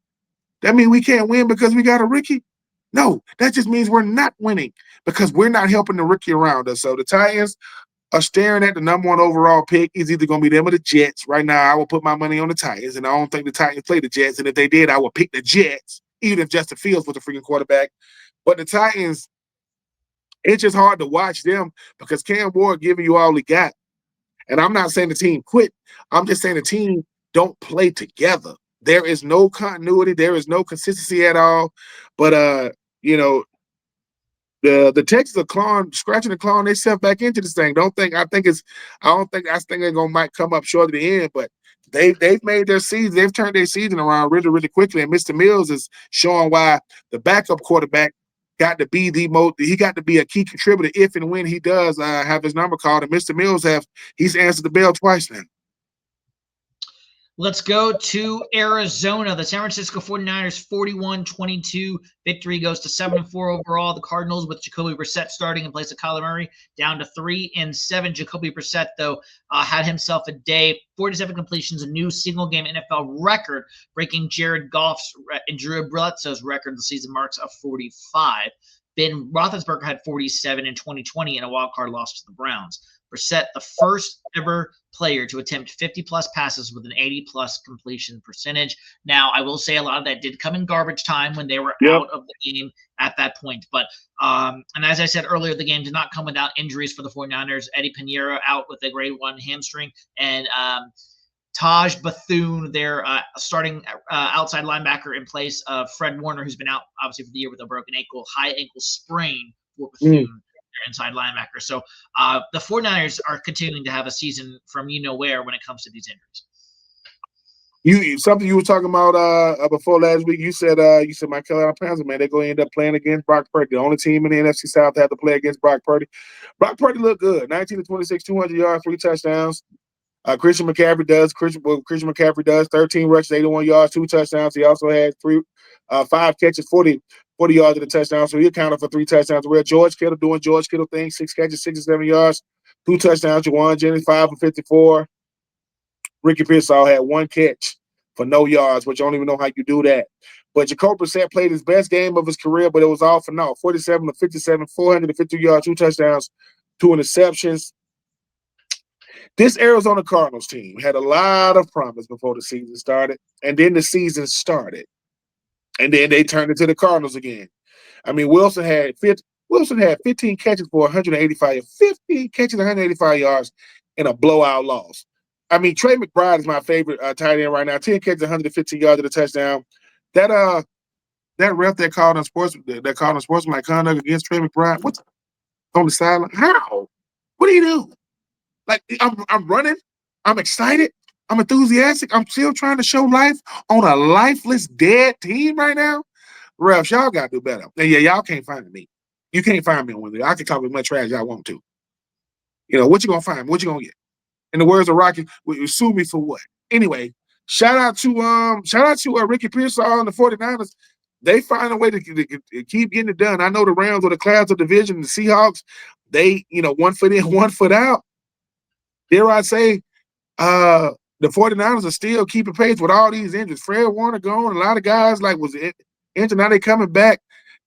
That means we can't win because we got a rookie? No, that just means we're not winning because we're not helping the rookie around us. So the Titans are staring at the number 1 overall pick. It's either going to be them or the Jets. Right now, I will put my money on the Titans, and I don't think the Titans play the Jets. And if they did, I would pick the Jets, even if Justin Fields was the freaking quarterback. But the Titans, it's just hard to watch them because Cam Ward giving you all he got. And I'm not saying the team quit. I'm just saying the team don't play together. There is no continuity. There is no consistency at all. But the Texans are scratching the clawing themselves back into this thing. I think they're might come up short of the end, but they've made their season. They've turned their season around really, really quickly. And Mr. Mills is showing why the backup quarterback got to be he got to be a key contributor if and when he does have his number called. And Mr. Mills he's answered the bell twice now. Let's go to Arizona. The San Francisco 49ers 41-22 victory goes to 7-4 overall. The Cardinals with Jacoby Brissett starting in place of Kyler Murray down to 3-7. Jacoby Brissett, though, had himself a day. 47 completions, a new single-game NFL record, breaking Jared Goff's and Drew Bledsoe's record. The season marks of 45. Ben Roethlisberger had 47 in 2020 in a wild-card loss to the Browns. Brissett, the first ever player to attempt 50-plus passes with an 80-plus completion percentage. Now, I will say a lot of that did come in garbage time when they were out of the game at that point. But and as I said earlier, the game did not come without injuries for the 49ers. Eddie Pinheiro out with a grade 1 hamstring. And Taj Bethune, their starting outside linebacker in place of Fred Warner, who's been out obviously for the year with a broken ankle, high ankle sprain for Bethune, their inside linebacker. So the 49ers are continuing to have a season from where when it comes to these injuries. Something you were talking about before last week. You said my Carolina Panthers, man, they're going to end up playing against Brock Purdy, the only team in the NFC South to have to play against Brock Purdy. Brock Purdy looked good, 19-26, 200 yards, 3 touchdowns. Christian McCaffrey does 13 rushes, 81 yards, 2 touchdowns. He also had 5 catches, 40 yards of the touchdown. So he accounted for 3 touchdowns. Where George Kittle doing George Kittle things, 6 catches, 67 yards, 2 touchdowns. Juwan Jennings 5 for 54. Ricky Pearsall had 1 catch for no yards, which I don't even know how you do that. But Jacoby Brissett played his best game of his career, but it was all for naught. 47 to 57, 450 yards, 2 touchdowns, 2 interceptions. This Arizona Cardinals team had a lot of promise before the season started, and then the season started, and then they turned into the Cardinals again. I mean, Wilson had 15 catches for 185 yards, 15 catches, 185 yards, in a blowout loss. I mean, Trey McBride is my favorite tight end right now. 10 catches, 115 yards of the touchdown. That ref that called on sportsmanlike conduct against Trey McBride. What's on the sideline? How? What do you do? Like, I'm running. I'm excited. I'm enthusiastic. I'm still trying to show life on a lifeless, dead team right now. Refs, y'all got to do better. And yeah, y'all can't find me. You can't find me on Wednesday. I can talk as much trash as y'all want to. What you going to find? What you going to get? In the words of Rocky, sue me for what? Anyway, shout out to Ricky Pearsall and the 49ers. They find a way to keep getting it done. I know the Rams or the Clouds of division, the Seahawks, they, 1 foot in, 1 foot out. Dare I say, the 49ers are still keeping pace with all these injuries. Fred Warner gone. A lot of guys was injured. Now they coming back.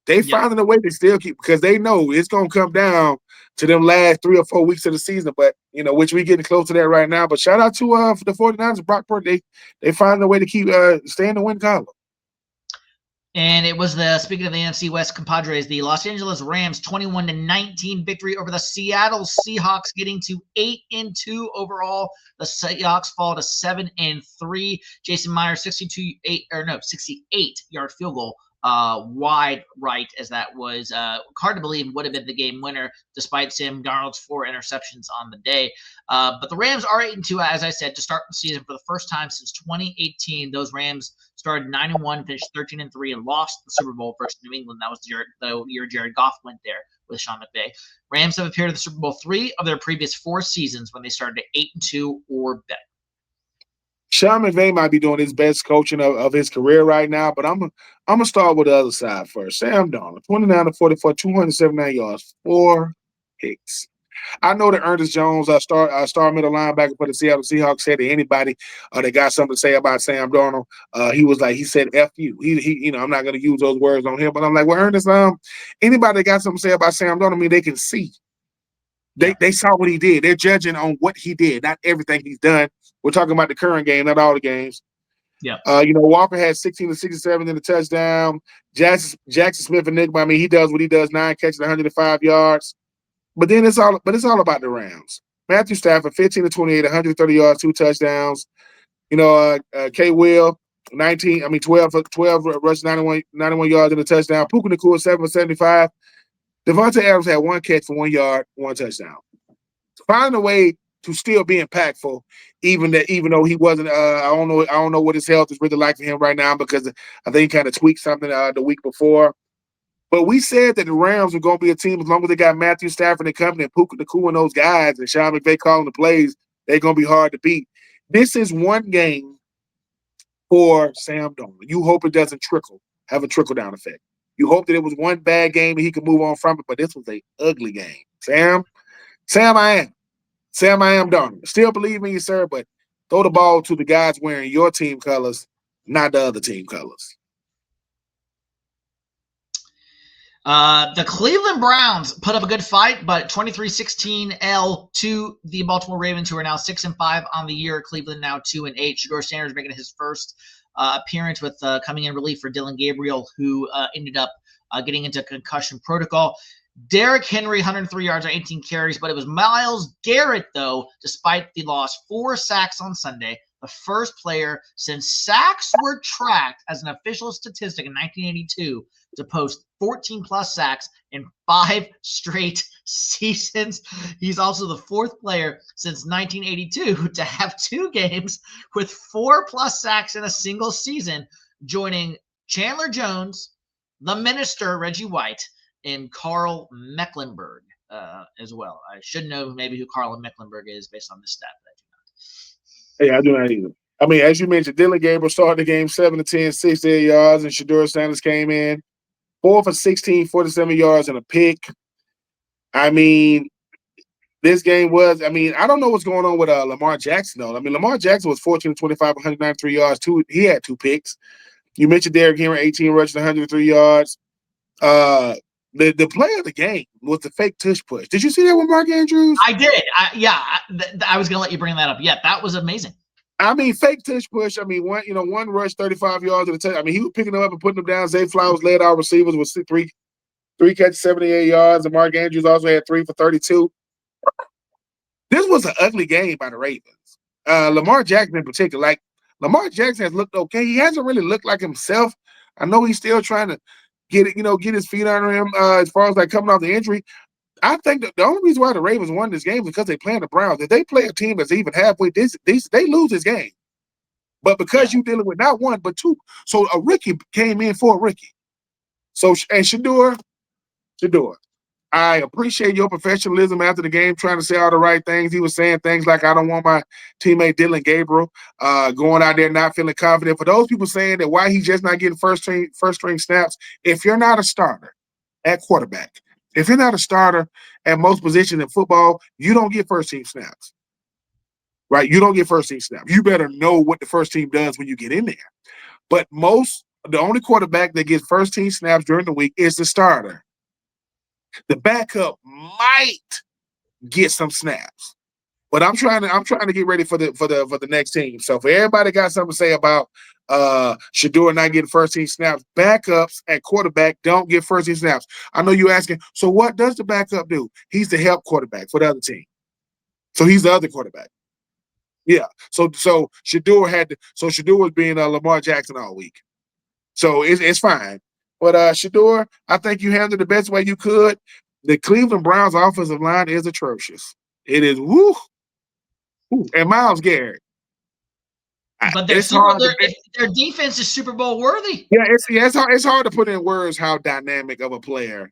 They finding a way to still keep, because they know it's going to come down to them last 3 or 4 weeks of the season. But, which we getting close to that right now. But shout out to the 49ers and Brock Purdy. They find a way to keep staying in the win column. And it was speaking of the NFC West compadres, the Los Angeles Rams 21-19 victory over the Seattle Seahawks, getting to 8-2 overall. The Seahawks fall to 7-3. Jason Myers 68-yard field goal wide right, as that was hard to believe would have been the game winner despite Sam Darnold's 4 interceptions on the day. But the Rams are 8-2, as I said, to start the season for the first time since 2018. Those Rams started 9-1, finished 13-3, and lost the Super Bowl versus New England. That was the year Jared Goff went there with Sean McVay. Rams have appeared in the Super Bowl 3 of their previous 4 seasons when they started at 8-2 or better. Sean McVay might be doing his best coaching of his career right now, but I'm gonna start with the other side first. Sam Darnold, 29-44, 279 yards, 4 picks. I know that Ernest Jones, star middle linebacker for the Seattle Seahawks, said to anybody that got something to say about Sam Darnold, he said "F you." He I'm not gonna use those words on him, but I'm like, well, Ernest, anybody that got something to say about Sam Darnold, they can see. They saw what he did. They're judging on what he did, not everything he's done. We're talking about the current game, not all the games. Yeah. Walker had 16-67 in the touchdown. Jackson Smith and Nick, he does what he does, 9 catches, 105 yards. But then it's all about the Rams. Matthew Stafford, 15-28, 130 yards, 2 touchdowns. K. Will, 12 rushes, 91 yards in the touchdown. Puka Nacua, 7 for 75. Devontae Adams had 1 catch for 1 yard, 1 touchdown. Find a way to still be impactful, even though he wasn't. I don't know what his health is really like for him right now, because I think he kind of tweaked something the week before. But we said that the Rams were going to be a team as long as they got Matthew Stafford and company and Puka Nacua and those guys and Sean McVay calling the plays, they're going to be hard to beat. This is one game for Sam Darnold. You hope it doesn't have a trickle-down effect. You hope that it was one bad game and he could move on from it, but this was an ugly game. Sam, I am Darnold. Still believe in you, sir, but throw the ball to the guys wearing your team colors, not the other team colors. The Cleveland Browns put up a good fight, but 23-16 L to the Baltimore Ravens, who are now 6-5 on the year. Cleveland now 2-8. Shedeur Sanders making his first appearance with coming in relief for Dylan Gabriel, who ended up getting into concussion protocol. Derrick Henry, 103 yards on 18 carries, but it was Myles Garrett, though, despite the loss, 4 sacks on Sunday, the first player since sacks were tracked as an official statistic in 1982 to post 14-plus sacks in 5 straight seasons. He's also the fourth player since 1982 to have 2 games with 4-plus sacks in a single season, joining Chandler Jones, the minister, Reggie White, and Carl Mecklenburg as well. I should know maybe who Carl Mecklenburg is based on this stat, but I do not. Hey, I do not either. I mean, as you mentioned, Dylan Gabriel started the game 7-10, 68 yards, and Shedeur Sanders came in 4 for 16, 47 yards, and a pick. I mean, this game was, I don't know what's going on with Lamar Jackson, though. I mean, Lamar Jackson was 14 25, 193 yards. He had 2 picks. You mentioned Derrick Henry, 18 rushes, 103 yards. The play of the game was the fake tush push. Did you see that with Mark Andrews? I did. I was going to let you bring that up. Yeah, that was amazing. I mean, fake tush push. I mean, one rush, 35 yards at a touch. I mean, he was picking them up and putting them down. Zay Flowers led our receivers with three catches, 78 yards, and Mark Andrews also had 3 for 32. This was an ugly game by the Ravens. Lamar Jackson in particular. Like, Lamar Jackson has looked okay. He hasn't really looked like himself. I know he's still trying to get his feet under him as far as like coming off the injury. I think that the only reason why the Ravens won this game is because they playing the Browns. If they play a team that's even halfway they lose this game. But because you're dealing with not 1 but 2, so a rookie came in for a rookie. So and Shedeur, I appreciate your professionalism after the game, trying to say all the right things. He was saying things like, I don't want my teammate Dylan Gabriel going out there not feeling confident. For those people saying that why he's just not getting first string snaps, if you're not a starter at quarterback, if you're not a starter at most positions in football, you don't get first team snaps. Right? You don't get first team snaps. You better know what the first team does when you get in there. But the only quarterback that gets first team snaps during the week is the starter. The backup might get some snaps, but I'm trying to get ready for the next team. So for everybody got something to say about Shedeur not getting first team snaps, backups at quarterback don't get first team snaps. I know you're asking, so what does the backup do? He's the help quarterback for the other team. So he's the other quarterback. Yeah. So Shedeur was being Lamar Jackson all week. So it's fine. But Shedeur, I think you handled it the best way you could. The Cleveland Browns offensive line is atrocious. It is woo. And Myles Garrett. But their defense is Super Bowl worthy. Yeah, it's hard to put in words how dynamic of a player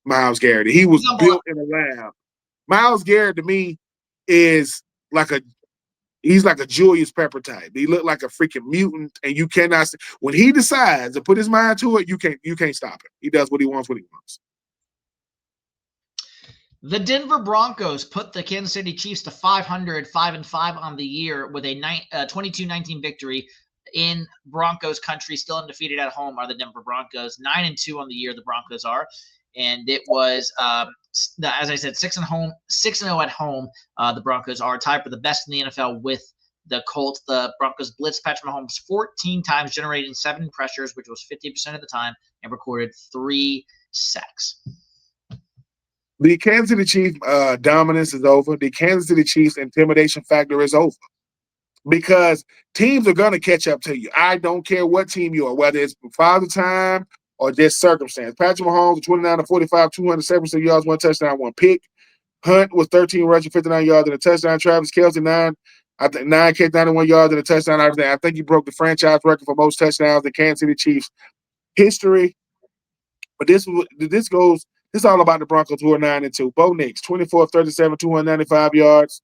Myles Garrett. He was built in a lab. Myles Garrett to me is he's like a Julius Pepper type. He looked like a freaking mutant, and you cannot. When he decides to put his mind to it, you can't stop him. He does what he wants when he wants. The Denver Broncos put the Kansas City Chiefs to 500, 5-5 on the year with a 22-19 victory in Broncos country. Still undefeated at home are the Denver Broncos. 9-2 on the year the Broncos are. And it was, as I said, 6-0 at home. The Broncos are tied for the best in the NFL with the Colts. The Broncos blitzed Patrick Mahomes 14 times, generating 7 pressures, which was 50% of the time, and recorded 3 sacks. The Kansas City Chiefs dominance is over. The Kansas City Chiefs intimidation factor is over. Because teams are going to catch up to you. I don't care what team you are, whether it's Father Time or just circumstance. Patrick Mahomes, 29-45, 276 yards, 1 touchdown, 1 pick. Hunt was 13 rushing, 59 yards and a touchdown. Travis Kelce, 9 catch, 91 yards and a touchdown. I think he broke the franchise record for most touchdowns in Kansas City Chiefs history. But this all about the Broncos, who are 9-2. Bo Nix, 24-37, 295 yards.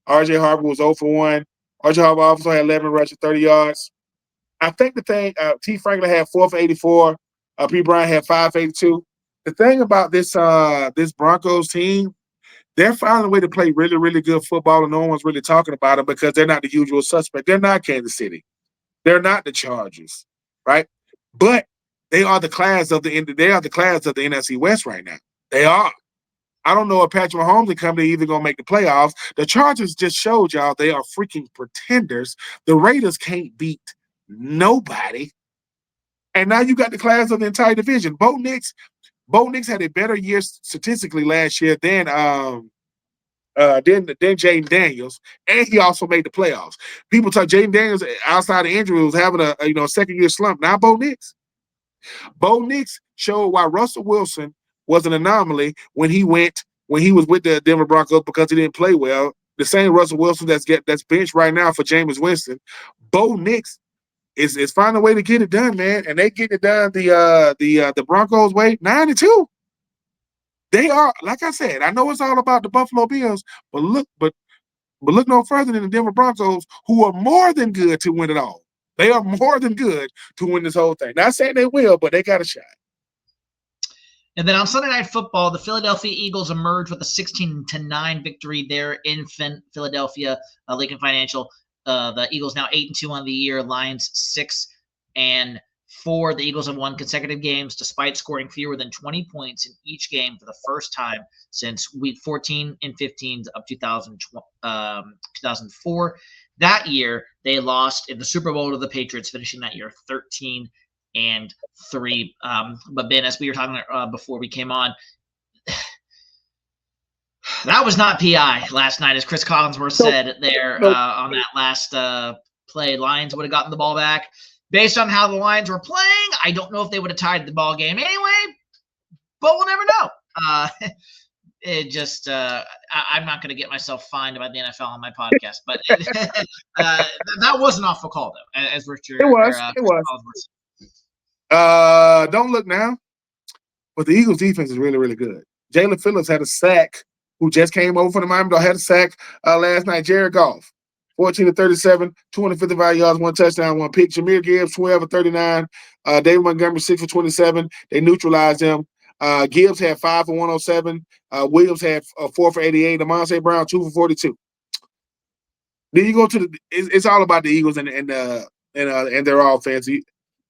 R.J. Harper was 0 for 1. R.J. Harper also had 11 rushes, 30 yards. I think the thing, T. Franklin had 4 for 84. P. Bryant had 5 for 82. The thing about this Broncos team, they're finding a way to play really, really good football, and no one's really talking about it because they're not the usual suspect. They're not Kansas City. They're not the Chargers, right? But they are the class of the NFC West right now. They are. I don't know if Patrick Mahomes and company either going to make the playoffs. The Chargers just showed y'all they are freaking pretenders. The Raiders can't beat nobody. And now you got the class of the entire division. Bo Nix had a better year statistically last year than then Jaden Daniels, and he also made the playoffs. People talk Jaden Daniels outside of injury was having a second year slump. Now Bo Nix showed why Russell Wilson was an anomaly when he was with the Denver Broncos because he didn't play well. The same Russell Wilson that's benched right now for Jameis Winston. Bo Nix is finding a way to get it done, man, and they get it done the Broncos way 9-2. They are, like I said, I know it's all about the Buffalo Bills, but look no further than the Denver Broncos, who are more than good to win it all. They are more than good to win this whole thing. Not saying they will, but they got a shot. And then on Sunday Night Football, the Philadelphia Eagles emerged with a 16-9 victory there in Philadelphia, Lincoln Financial. The Eagles now 8-2 on the year. Lions 6-4. The Eagles have won consecutive games despite scoring fewer than 20 points in each game for the first time since Week 14 and 15 of 2004. That year, they lost in the Super Bowl to the Patriots, finishing that year 13-3. But Ben, as we were talking before we came on, that was not PI last night, as Chris Collinsworth said there on that last play. Lions would have gotten the ball back. Based on how the Lions were playing, I don't know if they would have tied the ball game anyway, but we'll never know. I'm not going to get myself fined about the NFL on my podcast, but that was an awful call, though, as Richard. It was. Don't look now, but the Eagles' defense is really, really good. Jalen Phillips had a sack, who just came over from the Miami Dolphins, had a sack last night. Jared Goff, 14-37, 255 yards, 1 touchdown, 1 pick. Jahmyr Gibbs, 12-39. David Montgomery, 6-27. They neutralized him. Gibbs had 5 for 107. Williams had 4 for 88. Amon-Ra Brown, 2 for 42. Then you go to it's all about the Eagles and their offense.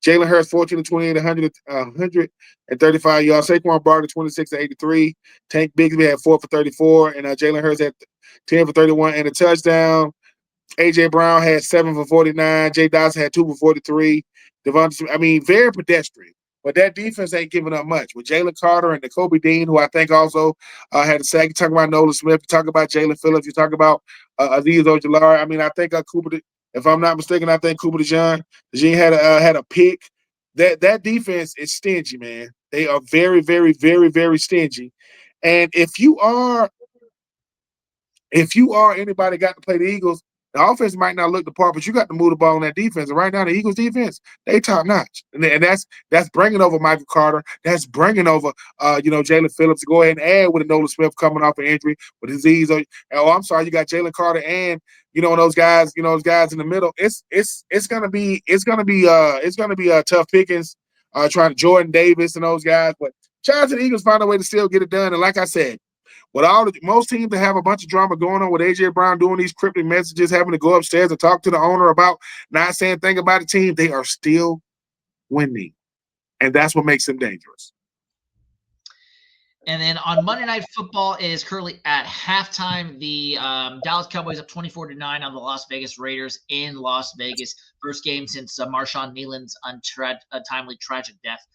Jalen Hurts, 14-28, 135 yards. Saquon Barkley, 26-83. Tank Bigsby had 4 for 34, and Jalen Hurts had 10 for 31 and a touchdown. A.J. Brown had 7 for 49. Jay Dawson had 2 for 43. Very pedestrian. But that defense ain't giving up much. With Jalen Carter and Kobe Dean, who I think also had a sack. You talk about Nolan Smith. You talk about Jalen Phillips. You talk about Azeez Ojulari. I think Cooper, if I'm not mistaken, I think Cooper DeJean had a pick. That defense is stingy, man. They are very, very, very, very stingy. And if you are anybody got to play the Eagles, the offense might not look the part, but you got to move the ball on that defense. And right now, the Eagles defense, they top notch, and that's bringing over Michael Carter. That's bringing over Jalen Phillips to go ahead and add with a Nolan Smith coming off an injury with Azeez. I'm sorry, you got Jalen Carter and those guys in the middle. It's gonna be tough pickings. Trying to Jordan Davis and those guys, but shout out to the Eagles find a way to still get it done. And like I said, with most teams that have a bunch of drama going on with A.J. Brown doing these cryptic messages, having to go upstairs and talk to the owner about not saying anything about the team, they are still winning. And that's what makes them dangerous. And then on Monday Night Football is currently at halftime. The Dallas Cowboys up 24-9 on the Las Vegas Raiders in Las Vegas. First game since Marshawn Kneeland's untimely tragic death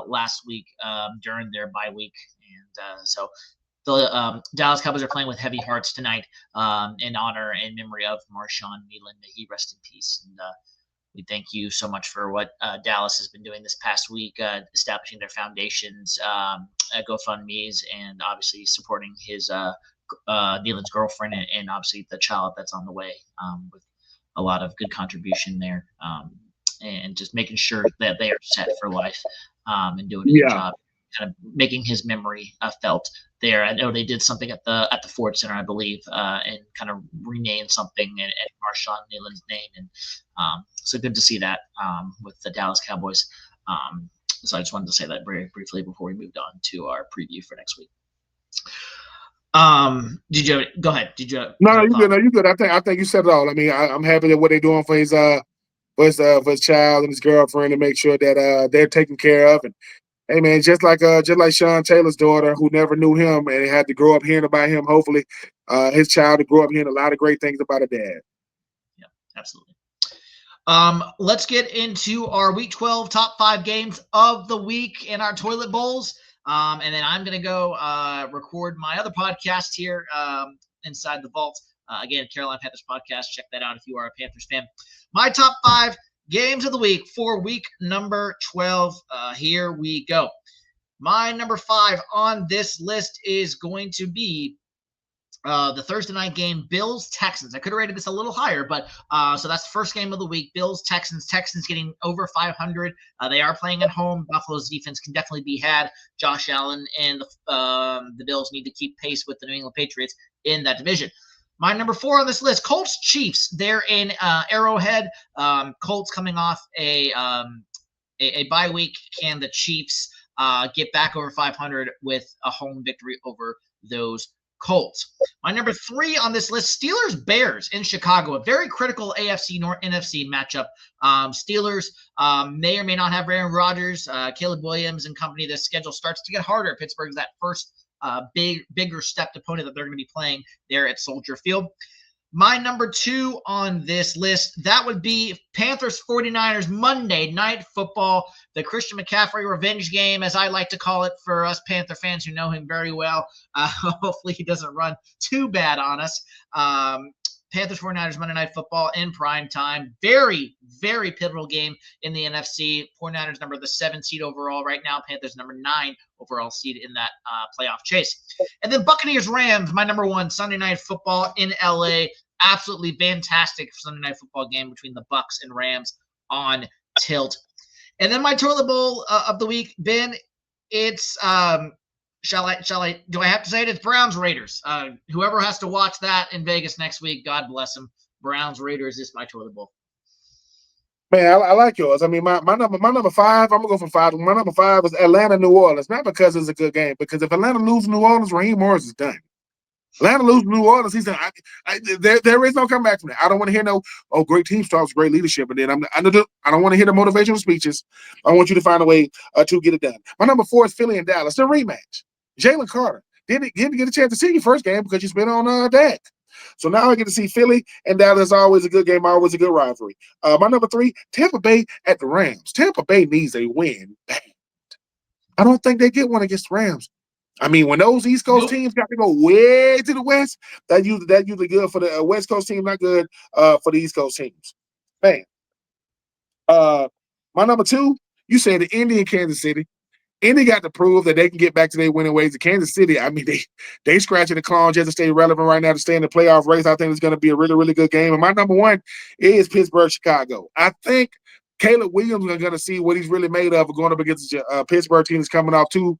last week during their bye week. And so the Dallas Cowboys are playing with heavy hearts tonight in honor and memory of Marshawn Kneeland. May he rest in peace. And we thank you so much for what Dallas has been doing this past week, establishing their foundations, GoFundMe's, and obviously supporting his Kneeland's girlfriend and obviously the child that's on the way with a lot of good contribution there, and just making sure that they are set for life and doing a good job, kind of making his memory felt there. I know they did something at the Ford Center, I believe, and kind of renamed something in Marshawn Kneeland's name, and so good to see that with the Dallas Cowboys. So I just wanted to say that very briefly before we moved on to our preview for next week. Did you go ahead? Did you? No, you good. No, you good. I think you said it all. I'm happy that what they're doing for his child and his girlfriend to make sure that they're taken care of. And hey, man, just like Sean Taylor's daughter, who never knew him and had to grow up hearing about him. Hopefully, his child to grow up hearing a lot of great things about a dad. Yeah, absolutely. Let's get into our Week 12 top 5 games of the week in our toilet bowls. And then I'm going to go record my other podcast here Inside the Vault. Again, Carolina Panthers podcast. Check that out if you are a Panthers fan. My top 5 games of the week for week number 12. Here we go. My number 5 on this list is going to be the Thursday night game, Bills-Texans. I could have rated this a little higher, but so that's the first game of the week, Bills-Texans. Texans getting over 500. They are playing at home. Buffalo's defense can definitely be had. Josh Allen and the Bills need to keep pace with the New England Patriots in that division. My number 4 on this list, Colts-Chiefs. They're in Arrowhead. Colts coming off a bye week. Can the Chiefs get back over 500 with a home victory over those Colts? My number 3 on this list, Steelers-Bears in Chicago, a very critical AFC NFC matchup. Steelers may or may not have Aaron Rodgers, Caleb Williams and company. The schedule starts to get harder. Pittsburgh's that first bigger stepped opponent that they're going to be playing there at Soldier Field. My number 2 on this list, that would be Panthers 49ers Monday Night Football, the Christian McCaffrey revenge game, as I like to call it for us Panther fans who know him very well. Hopefully he doesn't run too bad on us. Panthers 49ers Monday Night Football in prime time. Very, very pivotal game in the NFC. 49ers number the 7 seed overall right now. Panthers number 9 overall seed in that playoff chase. And then Buccaneers Rams, my number 1 Sunday Night Football in LA. Absolutely fantastic Sunday Night Football game between the Bucs and Rams on tilt. And then my toilet bowl of the week, Ben, it's do I have to say it? It's Browns Raiders. Whoever has to watch that in Vegas next week, God bless them. Browns Raiders is my toilet bowl. Man, I like yours. I mean, my number 5, I'm gonna go for 5. My number 5 is Atlanta, New Orleans. Not because it's a good game, because if Atlanta loses New Orleans, Raheem Morris is done. Atlanta loses New Orleans, he's done. There is no comeback from that. I don't want to hear no great team starts, great leadership, and then I don't want to hear the motivational speeches. I want you to find a way to get it done. My number 4 is Philly and Dallas. The rematch. Jalen Carter didn't get a chance to see your first game because you've been on deck. So now I get to see Philly and Dallas. Always a good game, always a good rivalry. My number 3, Tampa Bay at the Rams. Tampa Bay needs a win bad. I don't think they get one against the Rams. I mean, when those East Coast teams got to go way to the West, that usually good for the West Coast team, not good for the East Coast teams. Man, my number 2, you said the Indy and Kansas City. Indy got to prove that they can get back to their winning ways. The Kansas City, I mean, they scratching the claw just to stay relevant right now to stay in the playoff race. I think it's going to be a really, really good game. And my number 1 is Pittsburgh, Chicago. I think Caleb Williams is going to see what he's really made of going up against a Pittsburgh team that's coming off 2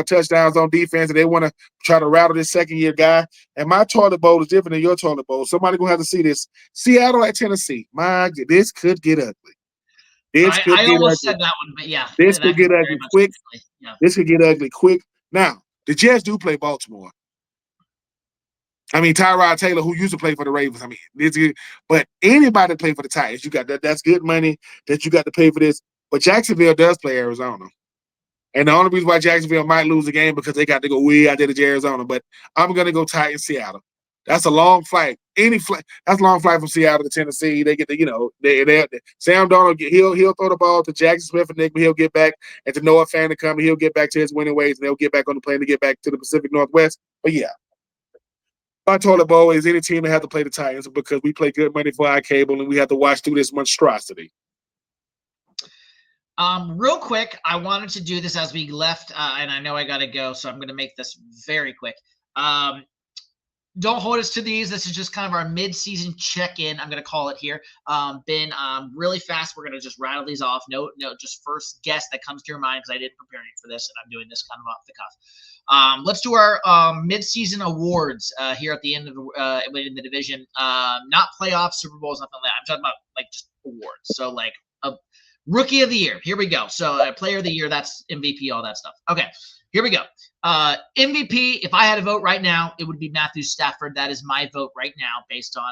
touchdowns on defense, and they want to try to rattle this second-year guy. And my toilet bowl is different than your toilet bowl. Somebody going to have to see this. Seattle at Tennessee. This could get ugly. I almost said that one, but yeah. This could get ugly quick. Yeah. This could get ugly quick. Now, the Jets do play Baltimore. I mean, Tyrod Taylor, who used to play for the Ravens. I mean, it's good. But anybody that play for the Titans, you got that's good money that you got to pay for this. But Jacksonville does play Arizona. And the only reason why Jacksonville might lose the game because they got to go way out there to Arizona. But I'm going to go Titans, Seattle. That's a long flight. That's a long flight from Seattle to Tennessee. They get the, Sam Darnold, he'll throw the ball to Jackson Smith and Nick, but he'll get back, and to Noah Fan to come, and he'll get back to his winning ways, and they'll get back on the plane to get back to the Pacific Northwest. But yeah, my toilet bowl is any team that have to play the Titans because we play good money for our cable, and we have to watch through this monstrosity. Real quick, I wanted to do this as we left, and I know I got to go, so I'm going to make this very quick. Don't hold us to these. This is just kind of our mid-season check-in. I'm going to call it here. Ben, really fast, we're going to just rattle these off. No, just first guess that comes to your mind because I didn't prepare you for this, and I'm doing this kind of off the cuff. Let's do our mid-season awards here at the end of in the division. Not playoffs, Super Bowls, nothing like that. I'm talking about like just awards. So like a Rookie of the Year. Here we go. So Player of the Year, that's MVP, all that stuff. Okay. Here we go. MVP, if I had a vote right now, it would be Matthew Stafford. That is my vote right now based on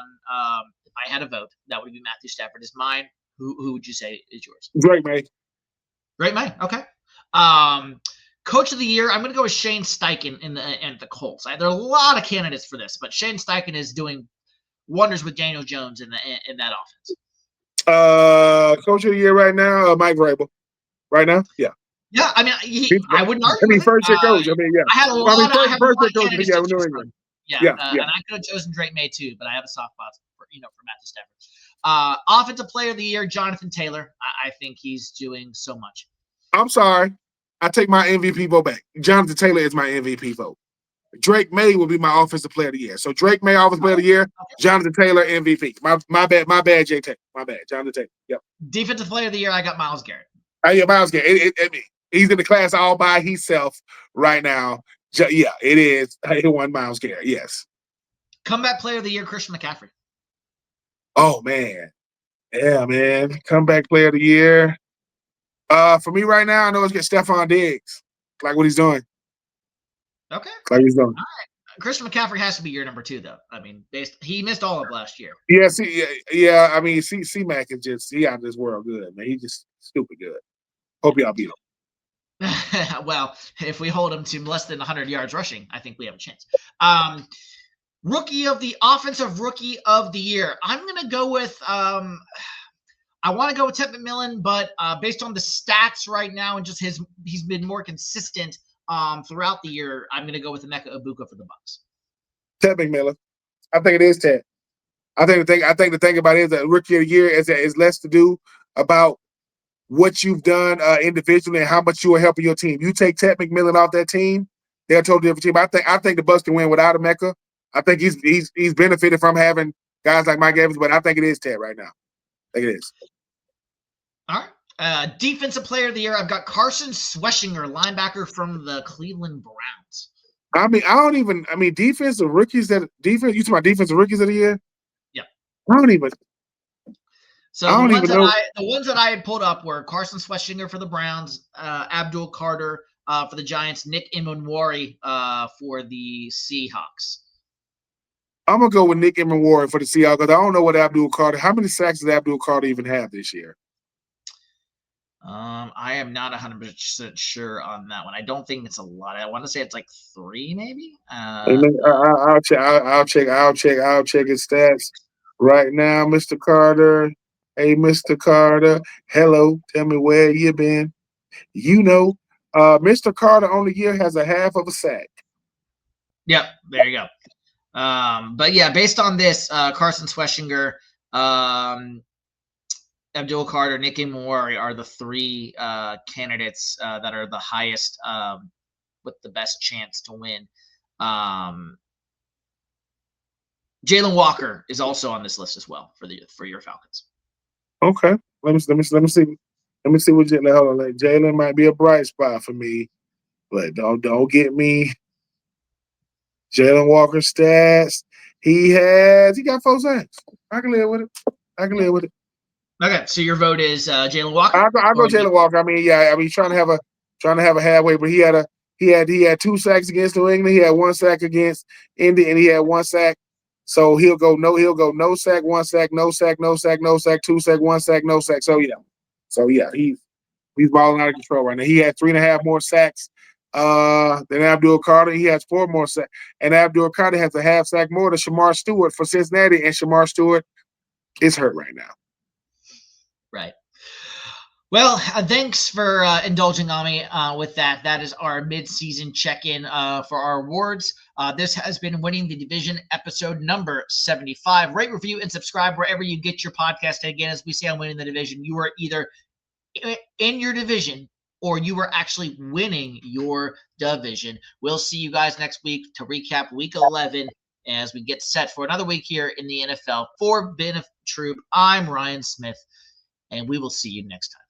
if I had a vote, that would be Matthew Stafford is mine. Who would you say is yours? Drake May. Drake May, okay. Coach of the Year, I'm going to go with Shane Steichen in the Colts. There are a lot of candidates for this, but Shane Steichen is doing wonders with Daniel Jones in that offense. Coach of the Year right now, Mike Vrabel. Right now, yeah. Yeah, I mean, I wouldn't argue. I mean, first year coach. I mean, yeah. I had a lot of first year coach. Yeah, New England. Yeah, Yeah, and yeah. I could have chosen Drake May too, but I have a soft spot for Matthew Stafford. Offensive Player of the Year, Jonathan Taylor. I think he's doing so much. I'm sorry. I take my MVP vote back. Jonathan Taylor is my MVP vote. Drake May will be my Offensive Player of the Year. So Drake May, Offensive Player of the Year. Jonathan Taylor, MVP. My bad, J. Taylor. My bad, Jonathan Taylor. Yep. Defensive Player of the Year, I got Myles Garrett. Yeah, Myles Garrett. He's in the class all by himself right now. Yeah, it is. It won Myles Garrett. Yes. Comeback Player of the Year, Christian McCaffrey. Oh man, yeah, man. Comeback Player of the Year. For me right now, I know it's get Stephon Diggs. Like what he's doing. Okay. Like he's doing. All right. Christian McCaffrey has to be your number 2, though. I mean, he missed all of last year. Yeah, yeah. I mean, C-Mac is just he out of this world good, man. He's just stupid good. Hope y'all beat him. Well, if we hold him to less than 100 yards rushing, I think we have a chance. Offensive Rookie of the Year. I'm going to go with I want to go with Ted McMillan, but based on the stats right now and just he's been more consistent throughout the year, I'm going to go with Emeka Egbuka for the Bucs. Ted McMillan. I think it is Ted. I think the thing about it is that Rookie of the Year is less to do about what you've done individually and how much you are helping your team. You take Ted McMillan off that team, they're a totally different team. I think the Bucs can win without Emeka. I think he's benefited from having guys like Mike Evans, but I think it is Ted right now. I think it is. All right. Defensive Player of the Year, I've got Carson Schweschinger, linebacker from the Cleveland Browns. Defensive rookies you talking about defensive rookies of the year? Yeah. I don't even know. The ones that I had pulled up were Carson Schweschinger for the Browns, Abdul Carter for the Giants, Nick Immanwori for the Seahawks. I'm gonna go with Nick Immanwori for the Seahawks because I don't know what Abdul Carter. How many sacks does Abdul Carter even have this year? I am not 100% sure on that one. I don't think it's a lot. I want to say it's like 3, maybe. I'll check his stats right now, Mr. Carter. Hey, Mr. Carter. Hello. Tell me where you been. Mr. Carter on the year has a half of a sack. Yep, there you go. But yeah, based on this, Carson Schweschinger, Abdul Carter, Nick Immanwori are the 3 candidates that are the highest with the best chance to win. Jalen Walker is also on this list as well for your Falcons. Okay, let me see what Jalen might be a bright spot for me, but don't get me. Jalen Walker stats. He got 4 sacks. I can live with it. Okay, so your vote is Jalen Walker. I go Jalen Walker. He's trying to have a halfway, but he had 2 sacks against New England. He had 1 sack against Indy, and he had 1 sack. So he'll go no sack, 1 sack, no sack, no sack, no sack, 2 sack, 1 sack, no sack. So yeah, he's balling out of control right now. He had 3.5 more sacks than Abdul Carter. He has 4 more sacks, and Abdul Carter has a half sack more than Shamar Stewart for Cincinnati, and Shamar Stewart is hurt right now. Right. Well, thanks for indulging on me with that. That is our mid-season check-in for our awards. This has been Winning the Division, episode number 75. Rate, review, and subscribe wherever you get your podcast. And again, as we say on Winning the Division, you are either in your division or you are actually winning your division. We'll see you guys next week to recap Week 11 as we get set for another week here in the NFL. For Ben of Troupe, I'm Ryan Smith, and we will see you next time.